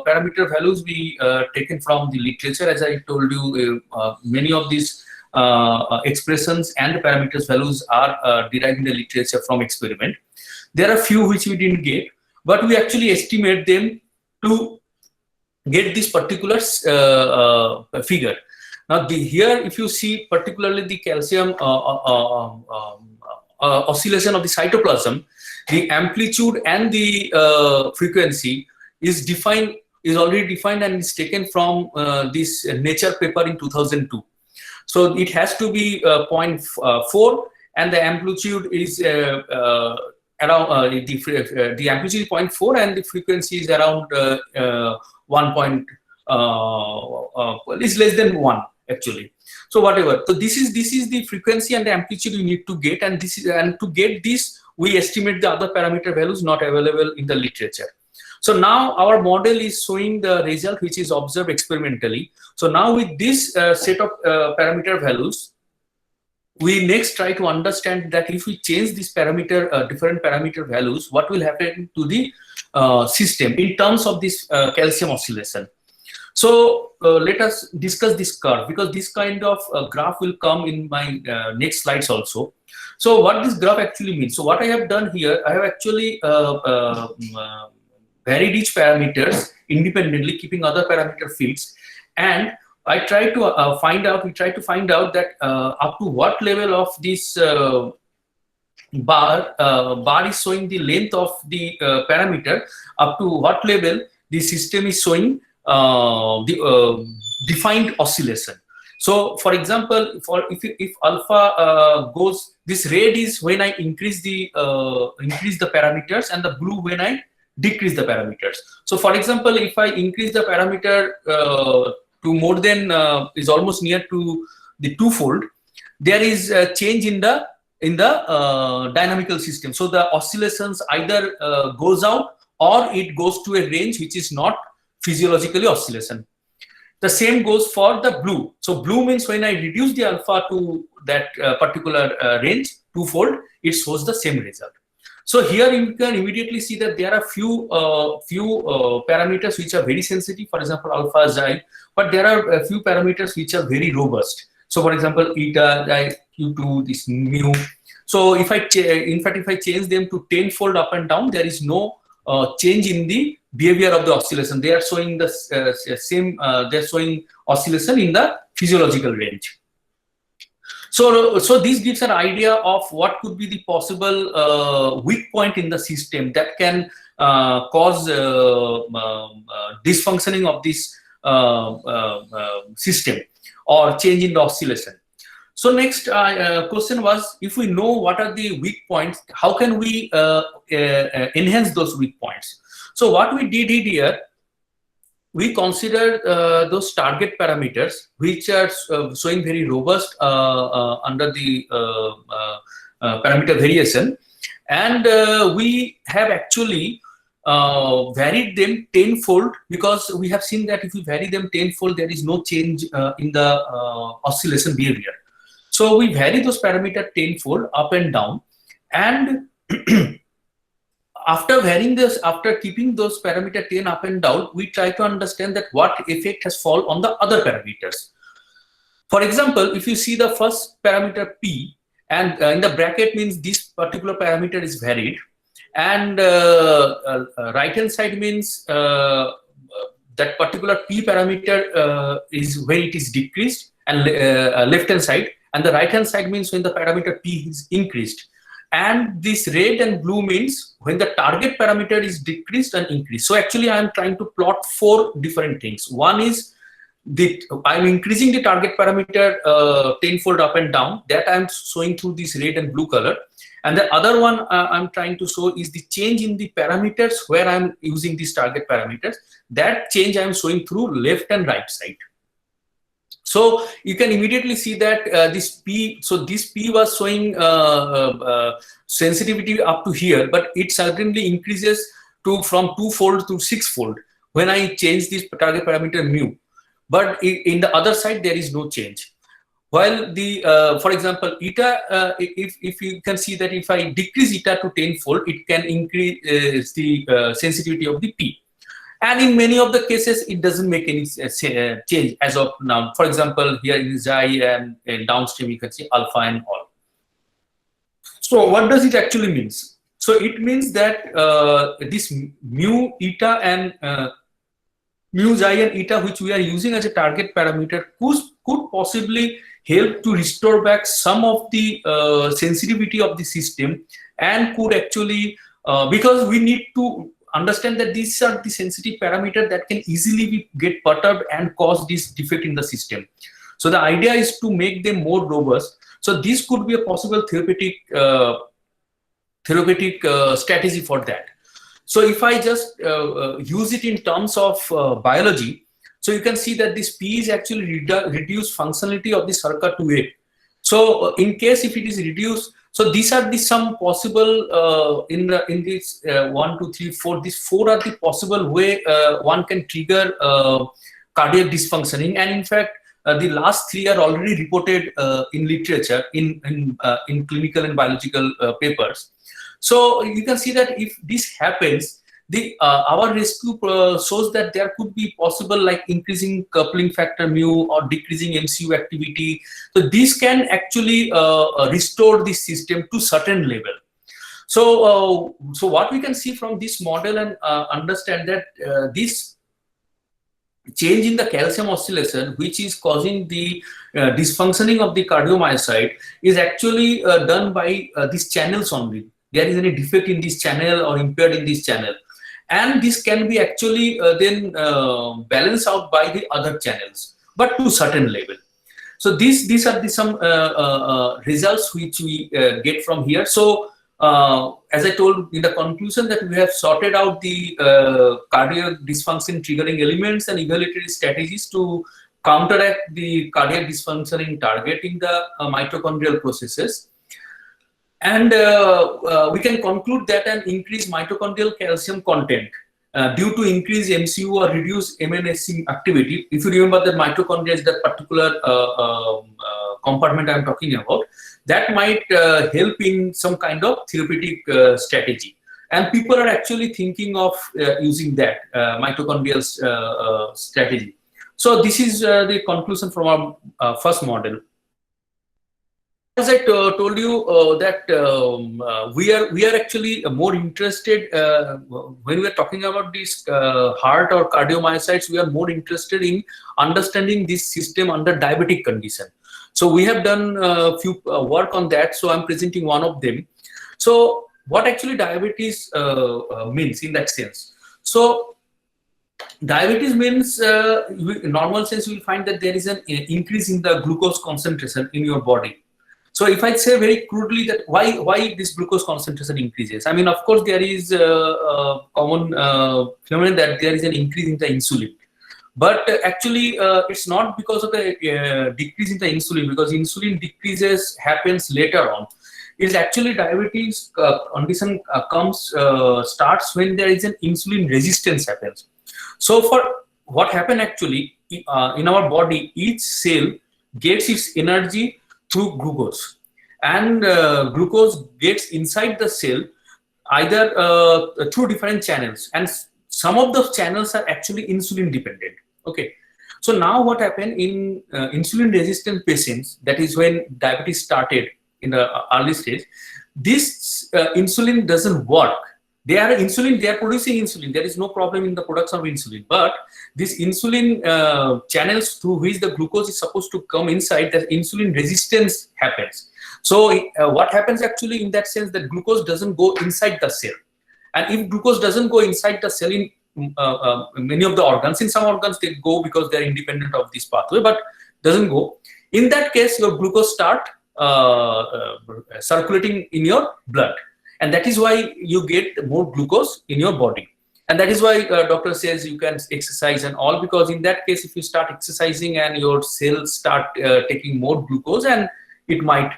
parameter values we taken from the literature. As I told you, many of these expressions and parameters values are derived in the literature from experiment. There are few which we didn't get, but we actually estimate them to get this particular figure. Now here, if you see particularly the calcium oscillation of the cytoplasm, the amplitude and the frequency is already defined and is taken from this Nature paper in 2002. So it has to be 0.4, and the amplitude is around the amplitude is 0.4, and the frequency is around 1. Is less than 1 actually. So whatever. So this is the frequency and the amplitude you need to get, and to get this we estimate the other parameter values not available in the literature. So now our model is showing the result which is observed experimentally. So now with this set of parameter values, we next try to understand that if we change this parameter, different parameter values, what will happen to the system in terms of this calcium oscillation. So let us discuss this curve, because this kind of graph will come in my next slides also. So what this graph actually means. So what I have done here, I have actually varied each parameters independently, keeping other parameter feeds, and I try to find out. We try to find out that up to what level of this bar is showing the length of the parameter, up to what level the system is showing the defined oscillation. So for example, if alpha goes, this red is when I increase the parameters, and the blue when I decrease the parameters. So for example, if I increase the parameter to more than is almost near to the twofold, there is a change in the dynamical system. So the oscillations either goes out, or it goes to a range which is not physiologically oscillation. The same goes for the blue. So blue means when I reduce the alpha to that particular range twofold, it shows the same result. So here you can immediately see that there are few parameters which are very sensitive, for example alpha xi, but there are a few parameters which are very robust. So for example eta, q2, this mu. So if I change them to tenfold up and down, there is no change in the behavior of the oscillation. They are showing the same. They're showing oscillation in the physiological range. So this gives an idea of what could be the possible weak point in the system that can cause dysfunctioning of this system or change in the oscillation. So next question was, if we know what are the weak points, how can we enhance those weak points? So what we did here, we consider those target parameters which are showing very robust under the parameter variation, and we have actually varied them tenfold, because we have seen that if we vary them tenfold, there is no change in the oscillation behavior. So we vary those parameters tenfold up and down, and after varying this, after keeping those parameter 10 up and down, we try to understand that what effect has fallen on the other parameters. For example, if you see the first parameter P, and in the bracket means this particular parameter is varied, and right hand side means that particular p parameter is when it is decreased, and left hand side, and the right hand side means when the parameter p is increased. And this red and blue means when the target parameter is decreased and increased. So actually I am trying to plot 4 different things. One is I'm increasing the target parameter 10-fold up and down, that I'm showing through this red and blue color. And the other one I'm trying to show is the change in the parameters where I'm using these target parameters. That change I'm showing through left and right side. So you can immediately see that this P, so this P was showing sensitivity up to here, but it suddenly increases to from 2-fold to 6-fold when I change this target parameter mu. But in the other side, there is no change. While the, for example, eta, if you can see that if I decrease eta to 10-fold, it can increase the sensitivity of the P. And in many of the cases, it doesn't make any change as of now. For example, here in xi and downstream, you can see alpha and all. So what does it actually means? So it means that this mu, eta, and mu, xi, and eta, which we are using as a target parameter, could possibly help to restore back some of the sensitivity of the system, and could actually, because we need to understand that these are the sensitive parameters that can easily get perturbed and cause this defect in the system. So the idea is to make them more robust. So this could be a possible therapeutic strategy for that. So if I just use it in terms of biology, so you can see that this P is actually reduced functionality of the circuit to 8. So in case if it is reduced, so these are the some possible in this 1, 2, 3, 4. These 4 are the possible way one can trigger cardiac dysfunctioning, and in fact the last 3 are already reported in literature in clinical and biological papers. So you can see that if this happens, the our rescue shows that there could be possible like increasing coupling factor mu or decreasing MCU activity. So this can actually restore the system to certain level. So so what we can see from this model and understand that this change in the calcium oscillation, which is causing the dysfunctioning of the cardiomyocyte, is actually done by these channels only. There is any defect in this channel or impaired in this channel, and this can be actually then balanced out by the other channels, but to certain level. So these are the some results which we get from here. So as I told in the conclusion, that we have sorted out the cardiac dysfunction triggering elements and evaluatory strategies to counteract the cardiac dysfunction in targeting the mitochondrial processes. And we can conclude that an increased mitochondrial calcium content due to increased MCU or reduced MNSC activity. If you remember that mitochondria is that particular compartment I'm talking about, that might help in some kind of therapeutic strategy. And people are actually thinking of using that mitochondrial strategy. So this is the conclusion from our first model. As I told you that we are actually more interested when we are talking about this heart or cardiomyocytes. We are more interested in understanding this system under diabetic condition. So we have done a few work on that. So I'm presenting one of them. So what actually diabetes means in that sense? So diabetes means, in normal sense, you will find that there is an increase in the glucose concentration in your body. So if I say very crudely that why this glucose concentration increases, I mean, of course, there is a common phenomenon that there is an increase in the insulin. But actually, it's not because of the decrease in the insulin, because insulin decreases happens later on. It's actually diabetes condition starts when there is an insulin resistance happens. So for what happen actually in our body, each cell gets its energy through glucose, and glucose gets inside the cell either through different channels, and some of those channels are actually insulin dependent. Okay, so now what happened in insulin resistant patients, that is when diabetes started, in the early stage, this insulin doesn't work. They are producing insulin. There is no problem in the production of insulin, but this insulin channels through which the glucose is supposed to come inside, the insulin resistance happens. So what happens actually in that sense, that glucose doesn't go inside the cell. And if glucose doesn't go inside the cell in many of the organs, in some organs they go because they are independent of this pathway, but doesn't go. In that case, your glucose start circulating in your blood. And that is why you get more glucose in your body. And that is why doctor says you can exercise and all, because in that case, if you start exercising and your cells start taking more glucose, and it might,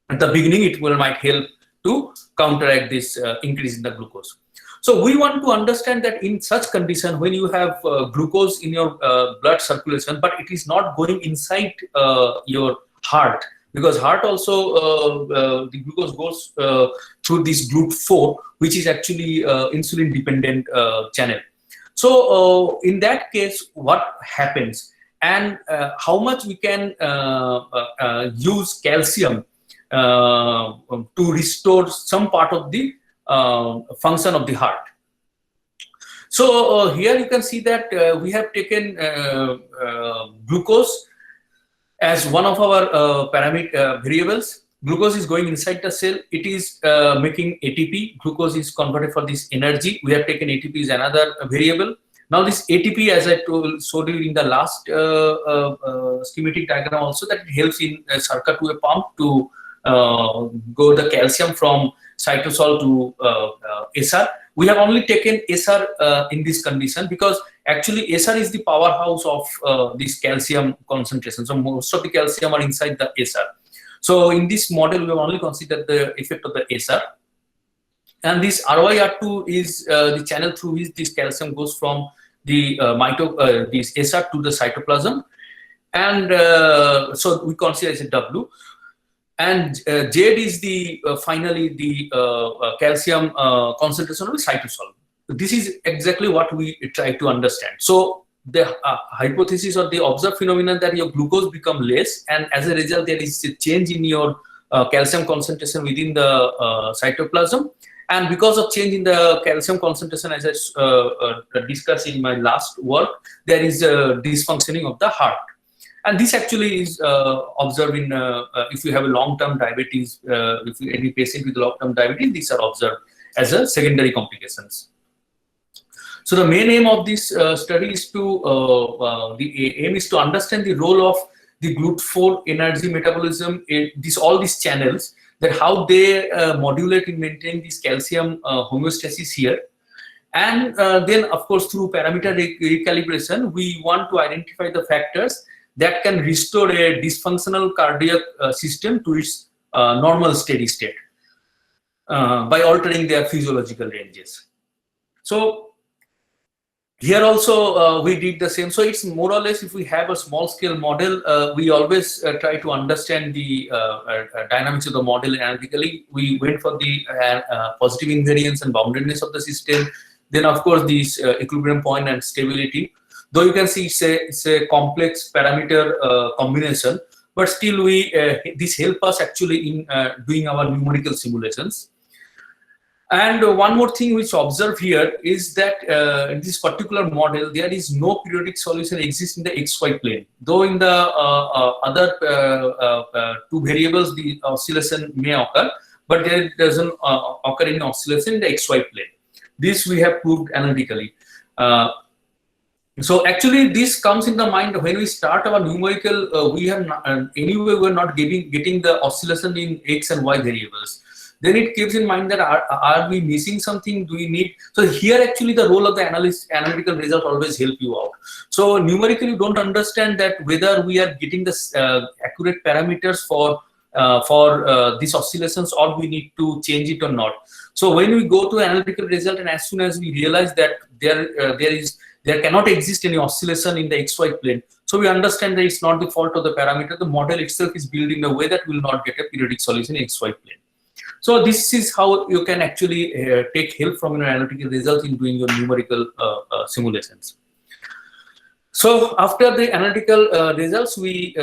at the beginning, it might help to counteract this increase in the glucose. So we want to understand that in such condition, when you have glucose in your blood circulation, but it is not going inside your heart, because heart also the glucose goes through this GLUT4, which is actually insulin dependent channel. So in that case, what happens, and how much we can use calcium to restore some part of the function of the heart. So here you can see that we have taken glucose as one of our variables. Glucose is going inside the cell. It is making ATP. Glucose is converted for this energy. We have taken ATP as another variable. Now this ATP, as I showed you in the last schematic diagram also, that it helps in circuit to a pump to go the calcium from cytosol to SR. We have only taken SR in this condition because actually SR is the powerhouse of this calcium concentration. So most of the calcium are inside the SR. So in this model, we have only considered the effect of the SR. And this RYR2 is the channel through which this calcium goes from the this SR to the cytoplasm. And so we consider as a W. And Z is the finally the calcium concentration of the cytosol. This is exactly what we try to understand. So the hypothesis or the observed phenomenon that your glucose become less, and as a result there is a change in your calcium concentration within the cytoplasm. And because of change in the calcium concentration, as I discussed in my last work, there is a dysfunctioning of the heart. And this actually is observed in if you have a long-term diabetes, if you, any patient with long-term diabetes, these are observed as a secondary complications. So the main aim of this study is to, the aim is to understand the role of the GLUT4 energy metabolism, all these channels, that how they modulate in maintaining this calcium homeostasis here. And then of course through parameter recalibration, we want to identify the factors that can restore a dysfunctional cardiac system to its normal steady state by altering their physiological ranges. So here also we did the same. So it's more or less, if we have a small scale model, we always try to understand the dynamics of the model analytically. We went for the positive invariance and boundedness of the system. Then of course this equilibrium point and stability. Though you can see it's a complex parameter combination, but still this help us actually in doing our numerical simulations. And one more thing which observed here is that in this particular model, there is no periodic solution exists in the XY plane. Though in the other two variables, the oscillation may occur, but there doesn't occur any oscillation in the XY plane. This we have proved analytically. So actually this comes in the mind when we start our numerical, we have anyway we're not getting the oscillation in X and Y variables. Then it keeps in mind that are we missing something? Do we need? So here actually the role of the analytical result always help you out. So numerically you don't understand that whether we are getting the accurate parameters for these oscillations, or we need to change it or not. So when we go to analytical result, and as soon as we realize that there cannot exist any oscillation in the XY plane, so we understand that it's not the fault of the parameter. The model itself is built in a way that will not get a periodic solution in XY plane. So this is how you can actually take help from your analytical results in doing your numerical simulations. So after the analytical results, we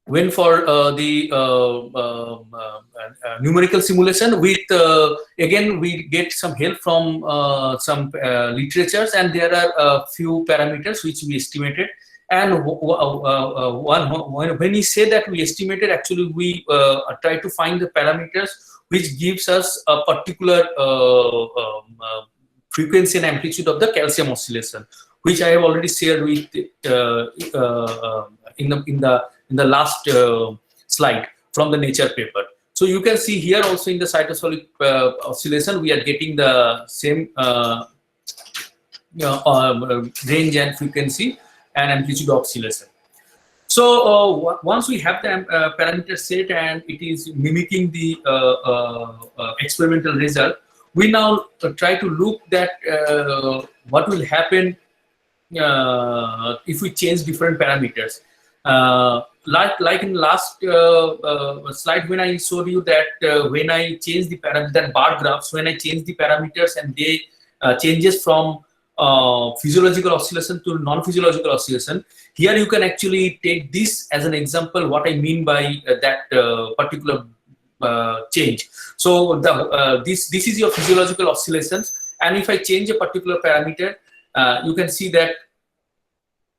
went for the numerical simulation with again we get some help from some literatures, and there are a few parameters which we estimated. And when we say that we estimated, actually we try to find the parameters which gives us a particular frequency and amplitude of the calcium oscillation, which I have already shared with in the last slide from the Nature paper. So you can see here also in the cytosolic oscillation, we are getting the same range and frequency and amplitude of oscillation. So once we have the parameter set and it is mimicking the experimental result, we now try to look that what will happen if we change different parameters. Like in last slide when I showed you that when I change the parameters, that bar graphs, when I change the parameters and they changes from physiological oscillation to non-physiological oscillation, here you can actually take this as an example what I mean by that particular change. So this is your physiological oscillations, and if I change a particular parameter, you can see that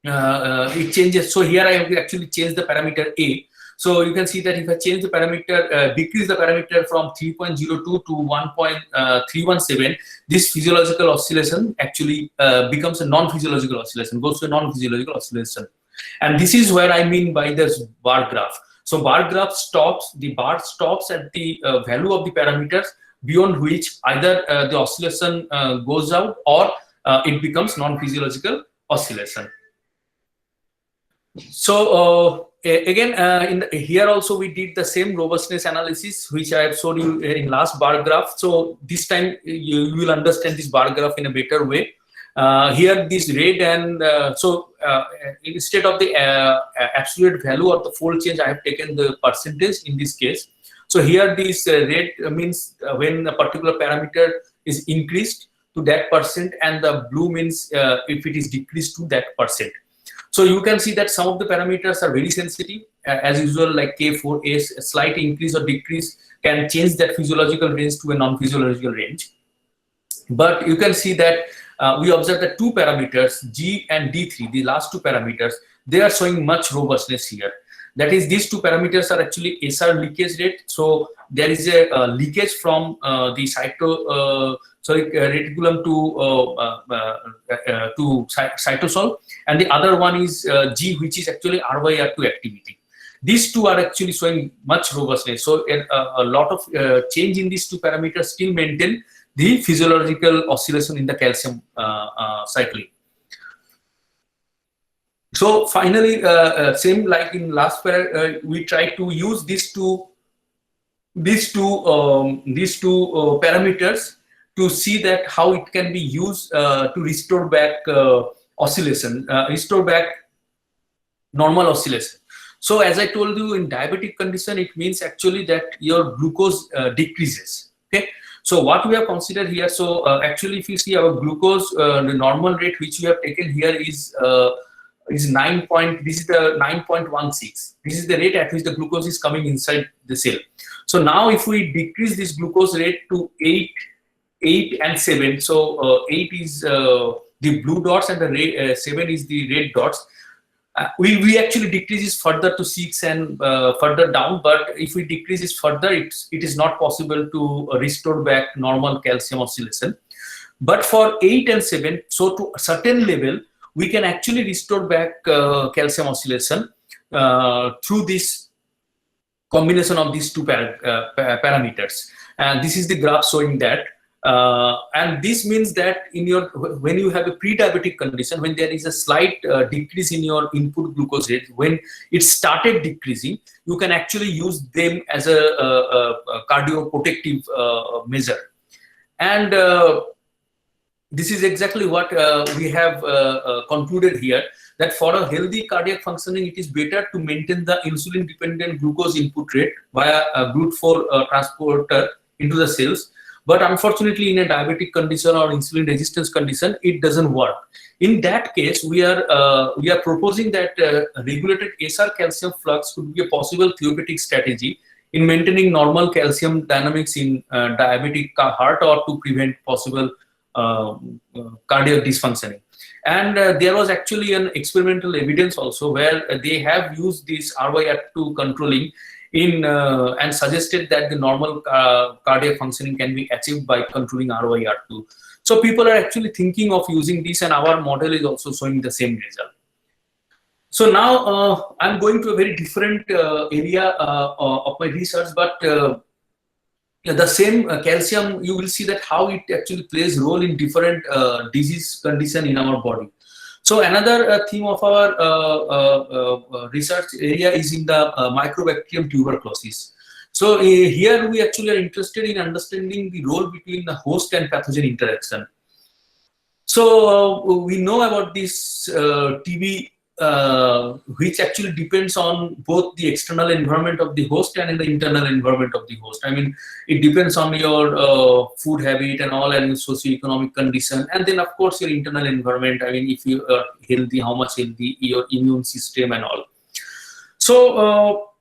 it changes. So here I have actually changed the parameter A. So you can see that if I change the parameter, decrease the parameter from 3.02 to 1.317, this physiological oscillation actually becomes a non-physiological oscillation, goes to a non-physiological oscillation. And this is where I mean by this bar graph. So bar graph stops, the bar stops at the value of the parameters beyond which either the oscillation goes out or it becomes non-physiological oscillation. So again, here also we did the same robustness analysis which I have showed you in last bar graph. So this time you will understand this bar graph in a better way. Here this red and instead of the absolute value of the fold change, I have taken the percentage in this case. So here this red means when a particular parameter is increased to that percent, and the blue means if it is decreased to that percent. So you can see that some of the parameters are very sensitive, as usual, like K4S, a slight increase or decrease can change that physiological range to a non-physiological range. But you can see that we observe that two parameters, G and D3, the last two parameters, they are showing much robustness here. That is, these two parameters are actually SR leakage rate. So there is a leakage from the reticulum to cytosol, and the other one is G, which is actually R/R2 activity. These two are actually showing much robustness. So a lot of change in these two parameters still maintain the physiological oscillation in the calcium cycling. So finally, same like in last pair, we try to use these two parameters to see that how it can be used to restore back oscillation, restore back normal oscillation. So as I told you, in diabetic condition, it means actually that your glucose decreases. Okay. So what we have considered here, so actually if you see our glucose, the normal rate which we have taken here is 9 point, this is the 9.16. This is the rate at which the glucose is coming inside the cell. So now if we decrease this glucose rate to 8 and 7, so 8 is the blue dots and the 7 is the red dots. We actually decrease this further to 6 and further down, but if we decrease this further, it is not possible to restore back normal calcium oscillation. But for 8 and 7, so to a certain level, we can actually restore back calcium oscillation through this combination of these two parameters. And this is the graph showing that. And this means that when you have a pre-diabetic condition, when there is a slight decrease in your input glucose rate, when it started decreasing, you can actually use them as a cardioprotective measure. And this is exactly what we have concluded here, that for a healthy cardiac functioning, it is better to maintain the insulin-dependent glucose input rate via a GLUT4 transporter into the cells. But unfortunately, in a diabetic condition or insulin resistance condition, it doesn't work. In that case, we are proposing that regulated SR calcium flux could be a possible therapeutic strategy in maintaining normal calcium dynamics in diabetic heart or to prevent possible cardiac dysfunctioning. And there was actually an experimental evidence also where they have used this RYR2 controlling in and suggested that the normal cardiac functioning can be achieved by controlling RYR2. So people are actually thinking of using this, and our model is also showing the same result. So now I'm going to a very different area of my research, but the same calcium, you will see that how it actually plays role in different disease condition in our body. So another theme of our research area is in the Mycobacterium tuberculosis. So here we actually are interested in understanding the role between the host and pathogen interaction. So we know about this TB, which actually depends on both the external environment of the host and in the internal environment of the host. I mean, it depends on your food habit and all, and socioeconomic condition, and then of course your internal environment. I mean, if you are healthy, how much healthy, your immune system and all. So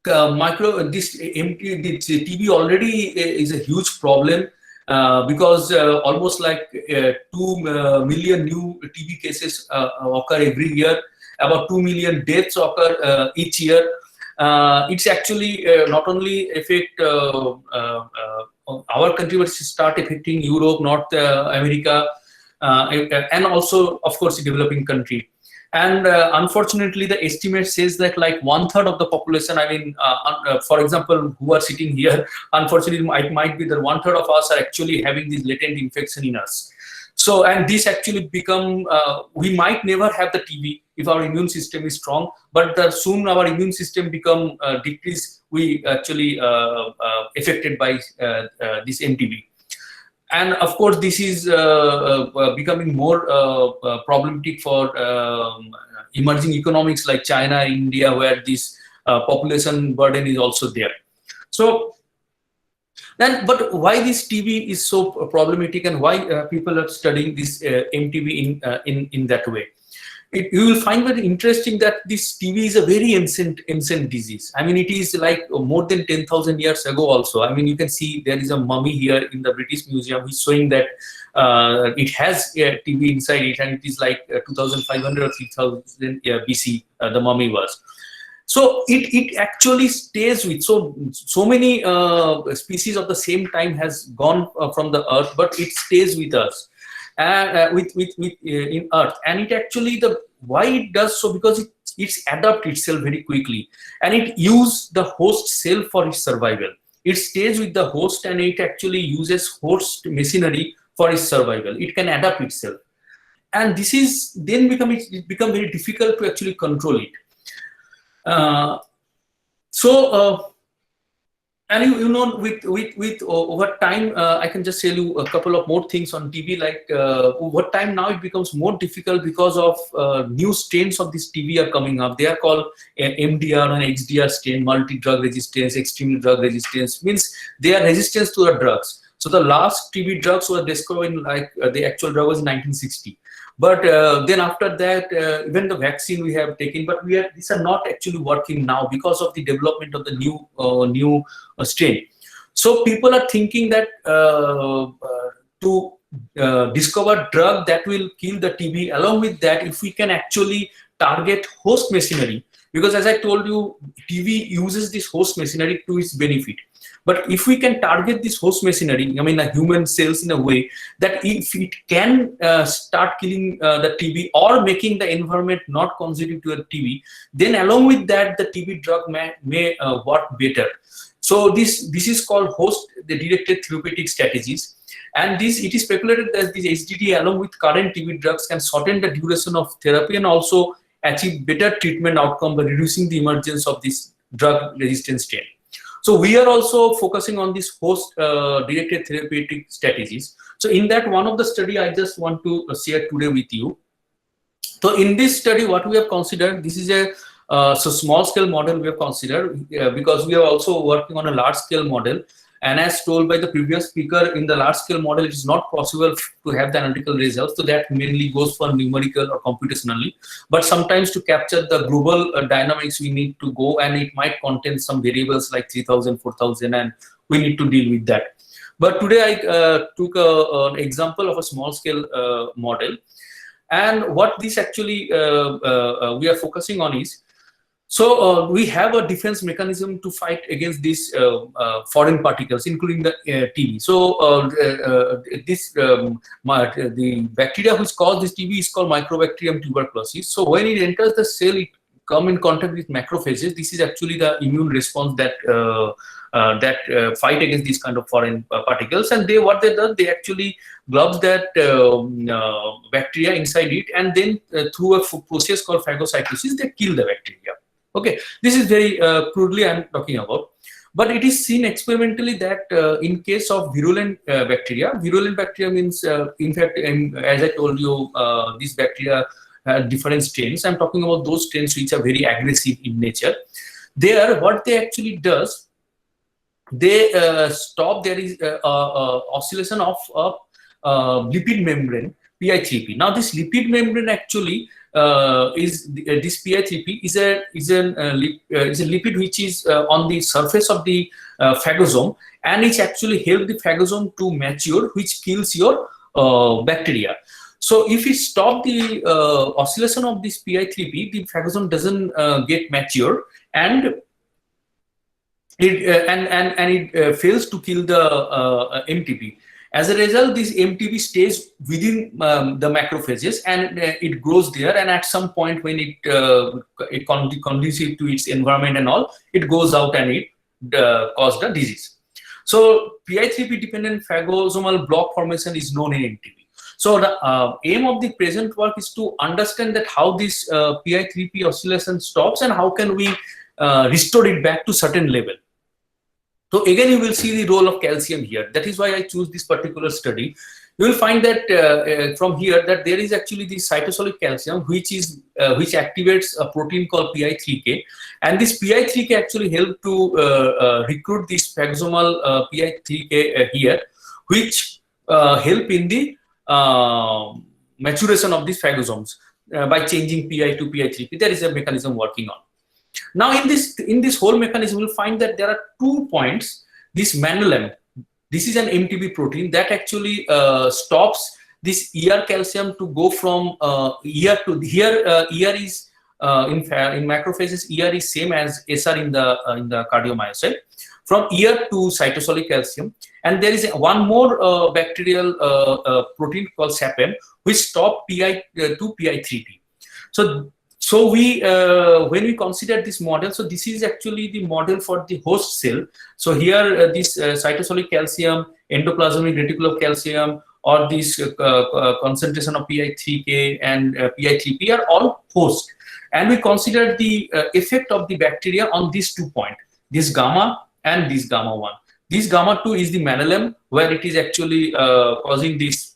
this TB already is a huge problem. Because almost like 2 million new TB cases occur every year, about 2 million deaths occur each year. It's actually not only affect our country, but start affecting Europe, North America, and also, of course, the developing country. And unfortunately, the estimate says that like 1/3 of the population, I mean, for example, who are sitting here, unfortunately, it might be that 1/3 of us are actually having this latent infection in us. So, and this actually become, we might never have the TB if our immune system is strong, but soon our immune system become decreased, we actually affected by this MTB. And of course, this is becoming more problematic for emerging economics like China, India, where this population burden is also there. So then, but why this TB is so problematic, and why people are studying this MTB in that way? You will find very interesting that this TB is a very ancient disease. I mean, it is like more than 10,000 years ago also. I mean, you can see there is a mummy here in the British Museum which is showing that it has TB inside it, and it is like 2,500 or 3,000 BC, the mummy was. So it actually stays with, so many species of the same time has gone from the earth, but it stays with us. In earth, and it actually, why it does so, because it adapts itself very quickly, and it uses the host cell for its survival. It stays with the host, and it actually uses host machinery for its survival. It can adapt itself, and this is then become very difficult to actually control it. And you know, with over time, I can just tell you a couple of more things on TB. Like over time, now it becomes more difficult because of new strains of this TB are coming up. They are called MDR and XDR strain, multi-drug resistance, extreme drug resistance. Means they are resistant to the drugs. So the last TB drugs were discovered in, like the actual drug was in 1960. But then after that, even the vaccine we have taken, but these are not actually working now because of the development of the new strain. So people are thinking that to discover drug that will kill the TB. Along with that, if we can actually target host machinery, because as I told you, TB uses this host machinery to its benefit. But if we can target this host machinery, I mean, the human cells, in a way that if it can start killing the TB or making the environment not conducive to a TB, then along with that, the TB drug may work better. So this is called host-directed therapeutic strategies. And it is speculated that this HDT, along with current TB drugs, can shorten the duration of therapy and also achieve better treatment outcome by reducing the emergence of this drug-resistant strain. So we are also focusing on this host-directed therapeutic strategies. So in that, one of the study I just want to share today with you. So in this study, what we have considered, this is a small-scale model we have considered because we are also working on a large-scale model. And as told by the previous speaker, in the large scale model, it is not possible to have the analytical results. So that mainly goes for numerical or computationally. But sometimes to capture the global dynamics, we need to go, and it might contain some variables like 3000, 4000, and we need to deal with that. But today I took an example of a small scale model. And what this actually we are focusing on is, so we have a defense mechanism to fight against these foreign particles, including the TB. So the bacteria which cause this TB is called Microbacterium tuberculosis. So when it enters the cell, it come in contact with macrophages. This is actually the immune response that fight against these kind of foreign particles. And what they do, they actually gloves that bacteria inside it, and then through a process called phagocytosis, they kill the bacteria. Okay, this is very crudely I'm talking about, but it is seen experimentally that in case of virulent bacteria means, in fact, as I told you, these bacteria have different strains. I'm talking about those strains which are very aggressive in nature. There, what they actually does, they stop, there is oscillation of lipid membrane, PI3P. Now this lipid membrane actually is this PI3P is a lipid which is on the surface of the phagosome, and it actually helps the phagosome to mature, which kills your bacteria. So if we stop the oscillation of this PI3P, the phagosome doesn't get mature, and it fails to kill the MTP. As a result, this MTP stays within the macrophages, and it grows there. And at some point, when it conducive to its environment and all, it goes out and it causes the disease. So PI3P dependent phagosomal block formation is known in MTP. So the aim of the present work is to understand that how this PI3P oscillation stops and how can we restore it back to certain level. So again, you will see the role of calcium here. That is why I choose this particular study. You will find that from here that there is actually the cytosolic calcium, which activates a protein called PI3K, and this PI3K actually help to recruit this phagosomal PI3K here, which help in the maturation of these phagosomes by changing PI to PI3K. There is a mechanism working on. Now, in this whole mechanism, you'll find that there are 2 points. This manolem, this is an MTP protein that actually stops this ER calcium to go from ER to here. ER is in macrophages. ER is same as SR in the cardiomyocyte. From ER to cytosolic calcium, and there is one more bacterial protein called SAPM, which stop PI to PI3P. So we, when we consider this model, so this is actually the model for the host cell. So here, this cytosolic calcium, endoplasmic reticulum calcium, or this concentration of PI3K and PI3P are all host. And we consider the effect of the bacteria on these 2 points, this gamma and this gamma 1. This gamma 2 is the manolem, where it is actually causing this,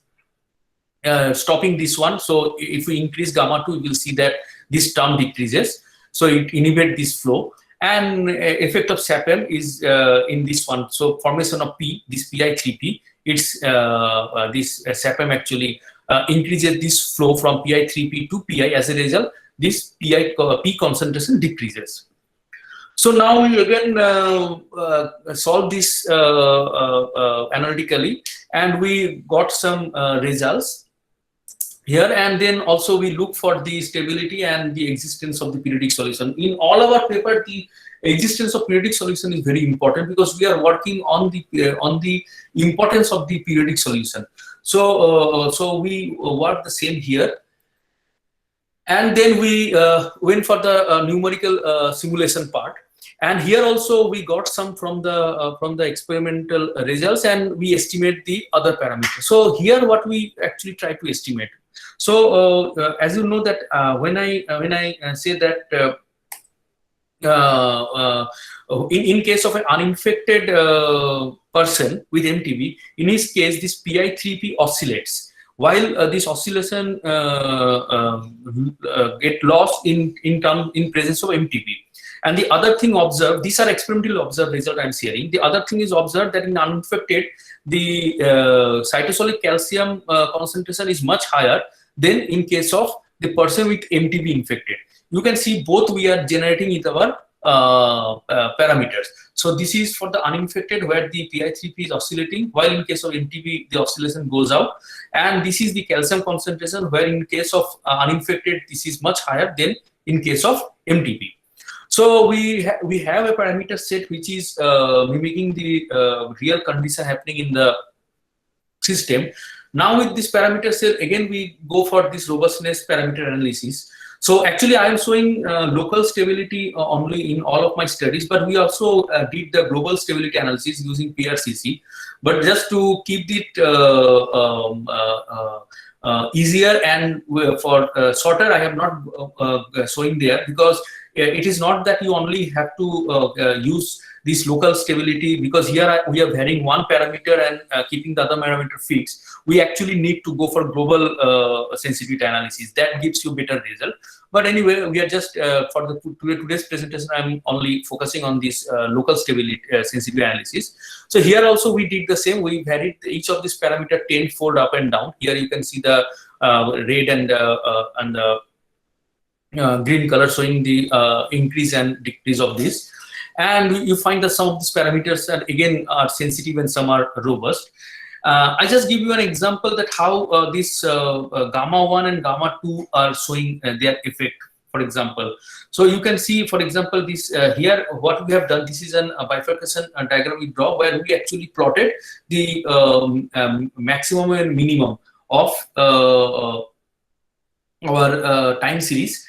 stopping this one. So if we increase gamma 2, we will see that this term decreases, so it inhibits this flow. And effect of SAPM is in this one. So formation of P, this PI3P, it's this SAPM actually increases this flow from PI3P to PI. As a result, this P concentration decreases. So now we again solve this analytically, and we got some results here, and then also we look for the stability and the existence of the periodic solution. In all our paper, the existence of periodic solution is very important because we are working on the importance of the periodic solution. So so we work the same here, and then we went for the numerical simulation part. And here also we got some from the experimental results, and we estimate the other parameters. So here what we actually try to estimate. So as you know that when I say that in case of an uninfected person with MTB, in his case this PI3P oscillates, while this oscillation get lost in presence of MTB. And the other thing observed, these are experimentally observed results I'm sharing. The other thing is observed that in uninfected, the cytosolic calcium concentration is much higher than in case of the person with MTB infected. You can see both we are generating with our parameters. So this is for the uninfected where the PI3P is oscillating, while in case of MTB the oscillation goes out, and this is the calcium concentration where in case of uninfected this is much higher than in case of MTB. So we have a parameter set which is mimicking the real condition happening in the system. Now with this parameter set, again we go for this robustness parameter analysis. So actually I am showing local stability only in all of my studies, but we also did the global stability analysis using PRCC. But just to keep it easier and for shorter, I have not showing there, because it is not that you only have to use this local stability, because here we are varying one parameter and keeping the other parameter fixed. We actually need to go for global sensitivity analysis. That gives you better result. But anyway, we are just for the today's presentation, I'm only focusing on this local stability sensitivity analysis. So here also we did the same. We varied each of these parameter 10-fold up and down. Here you can see the red and the green color showing the increase and decrease of this. And you find that some of these parameters are again are sensitive and some are robust. I just give you an example that how this gamma 1 and gamma 2 are showing their effect, for example. So you can see, for example, this here what we have done, this is a bifurcation diagram we draw where we actually plotted the maximum and minimum of our time series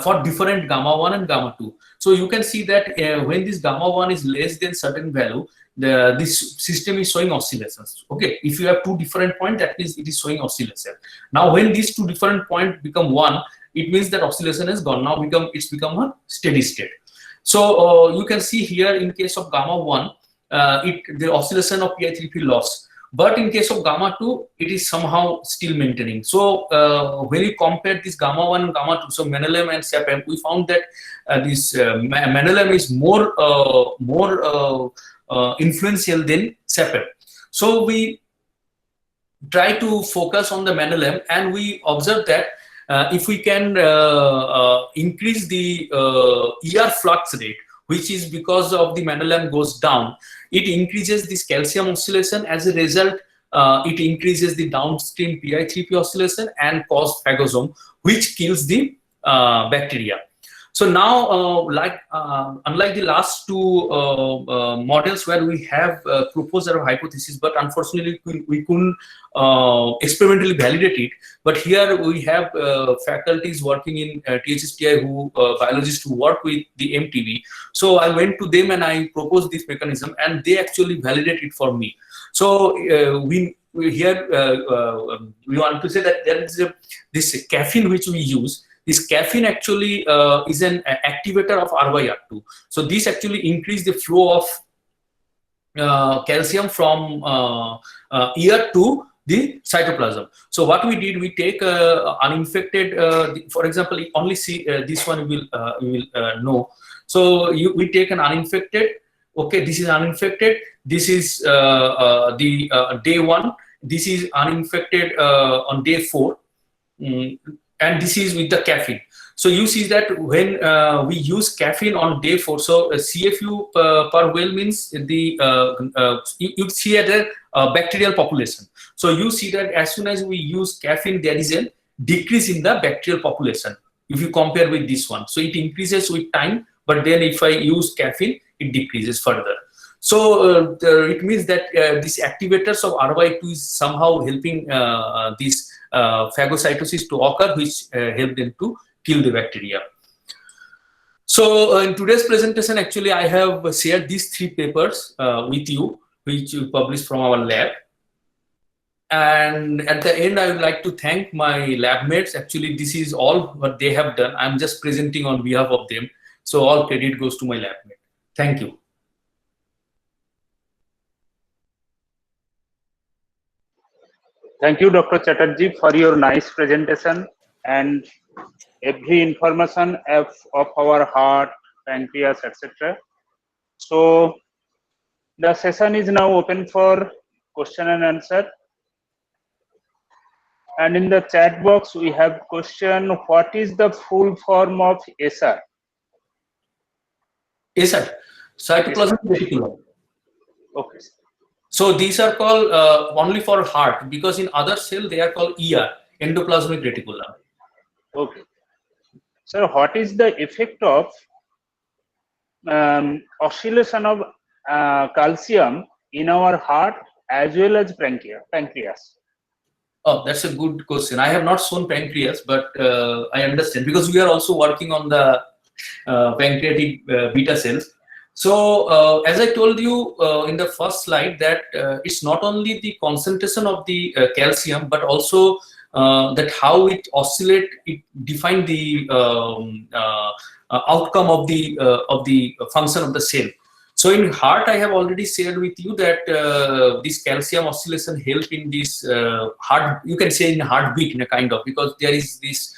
for different gamma 1 and gamma 2. So you can see that when this gamma 1 is less than certain value, this system is showing oscillations. Okay, if you have two different points, that means it is showing oscillation. Now when these two different points become one, it means that oscillation has gone. Now it's become a steady state. So you can see here in case of gamma 1, the oscillation of PI3P loss. But in case of gamma 2, it is somehow still maintaining. So when you compare this gamma 1 and gamma 2, so Menelem and SAPM, we found that this Menelem is more influential than SAPM. So we try to focus on the Menelem, and we observe that if we can increase the ER flux rate, which is because of the Menelem goes down, it increases this calcium oscillation. As a result, it increases the downstream PI3P oscillation and cause phagosome, which kills the bacteria. So now, unlike the last two models where we have proposed our hypothesis, but unfortunately we couldn't experimentally validate it. But here we have faculties working in THSTI, biologists who work with the MTB. So I went to them and I proposed this mechanism, and they actually validated it for me. So we want to say that there is this caffeine which we use. This caffeine actually is an activator of R/R2. So this actually increases the flow of calcium from ear to the cytoplasm. So what we did, we take uninfected, for example, only see this one you will know. So we take an uninfected. Okay, this is uninfected. This is the day 1. This is uninfected on day 4. And this is with the caffeine. So you see that when we use caffeine on day 4, so CFU per well means the you see at a bacterial population. So you see that as soon as we use caffeine, there is a decrease in the bacterial population if you compare with this one. So it increases with time, but then if I use caffeine, it decreases further. So it means that these activators of RY2 is somehow helping this phagocytosis to occur, which help them to kill the bacteria. So in today's presentation, actually, I have shared these 3 papers with you, which we published from our lab. And at the end, I would like to thank my lab mates. Actually, this is all what they have done. I'm just presenting on behalf of them. So all credit goes to my lab mate. Thank you. Thank you, Dr. Chatterjee, for your nice presentation, and every information of our heart pancreas, etc. So the session is now open for question and answer. And in the chat box, we have question, what is the full form of SR? SR, cytoplasmic reticulum. Okay. So these are called only for heart, because in other cell they are called ER, endoplasmic reticulum. Okay. So what is the effect of oscillation of calcium in our heart as well as pancreas? Oh, that's a good question. I have not shown pancreas, but I understand, because we are also working on the pancreatic beta cells. So as I told you in the first slide, that it's not only the concentration of the calcium, but also that how it oscillate, it define the outcome of the function of the cell. So in heart, I have already shared with you that this calcium oscillation help in this heart, you can say in heartbeat in a kind of, because there is this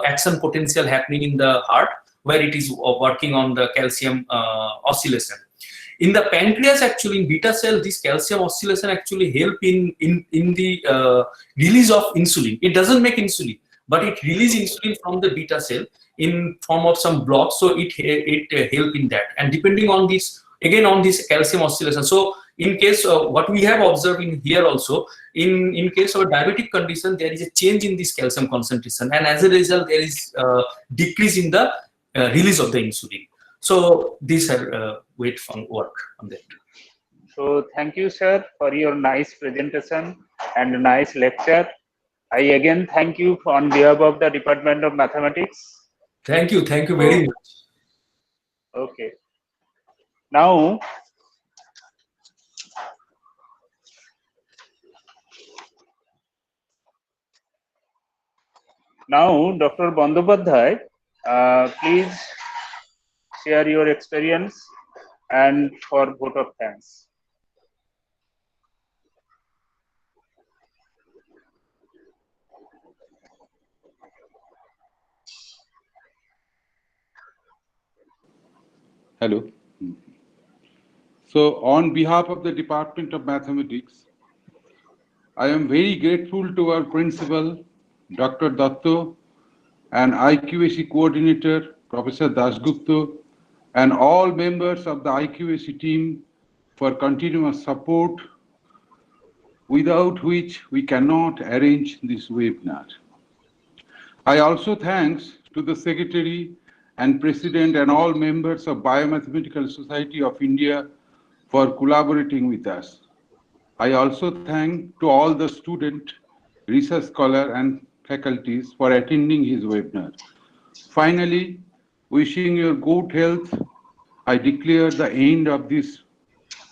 action potential happening in the heart where it is working on the calcium oscillation. In the pancreas, actually in beta cell, this calcium oscillation actually help in the release of insulin. It doesn't make insulin, but it releases insulin from the beta cell in form of some blocks. So it help in that. And depending on this, again on this calcium oscillation. So in case what we have observed in here also, in case of a diabetic condition, there is a change in this calcium concentration, and as a result there is decrease in the release of the insulin. So these are weight from work on that. So thank you, sir, for your nice presentation and nice lecture. I again thank you on behalf of the Department of Mathematics. Thank you very much. Okay. Now, Dr. Bandyopadhyay, please share your experience and for vote of thanks. Hello. So on behalf of the Department of Mathematics, I am very grateful to our principal, Dr. Datto, and IQAC coordinator, Professor Dasgupta, and all members of the IQAC team for continuous support, without which we cannot arrange this webinar. I also thanks to the Secretary and President and all members of Biomathematical Society of India for collaborating with us. I also thank to all the student, research scholar and faculties for attending his webinar. Finally, wishing you good health, I declare the end of this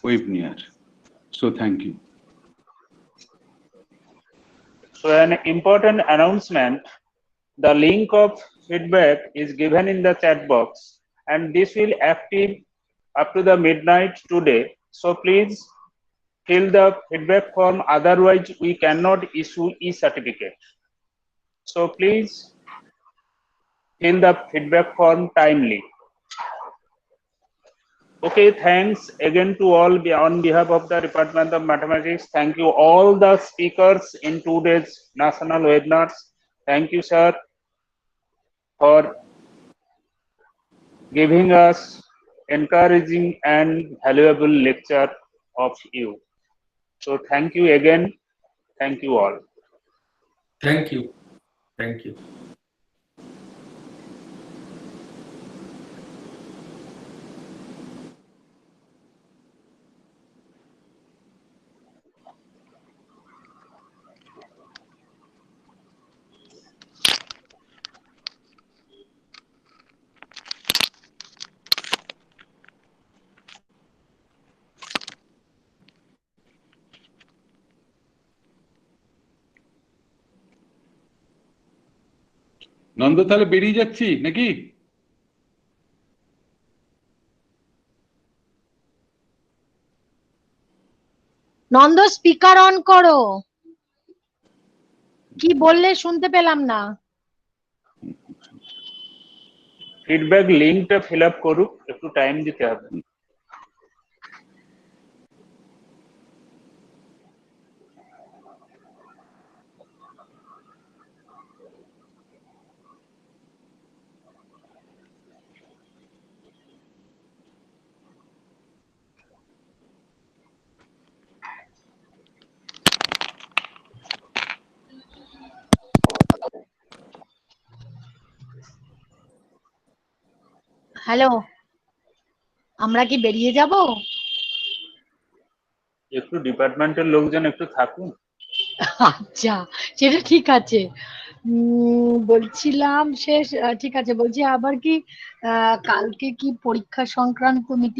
webinar. So thank you. So an important announcement, the link of feedback is given in the chat box, and this will active up to the midnight today. So please fill the feedback form, otherwise we cannot issue e-certificate. So please fill the feedback form timely. Okay, thanks again to all on behalf of the Department of Mathematics. Thank you all the speakers in today's national webinars. Thank you, sir, for giving us encouraging and valuable lecture of you. So thank you again. Thank you all. Thank you. Thank you. Nanda তাহলে বেরিয়ে যাচ্ছি নাকি? Nanda speaker on করো, কি বললে শুনতে পেলাম না। ফিডব্যাক লিঙ্কটা ফিল আপ করুক, একটু টাইম দিতে হবে। হ্যালো, আমরা কি বেরিয়ে যাব? একটু ডিপার্টমেন্টের লোকজন একটু থাকুন। আচ্ছা, সেটা ঠিক আছে। বলছিলাম শেষ, ঠিক আছে, বলছি আবার কি কালকে কি পরীক্ষা সংক্রান্ত মিটিং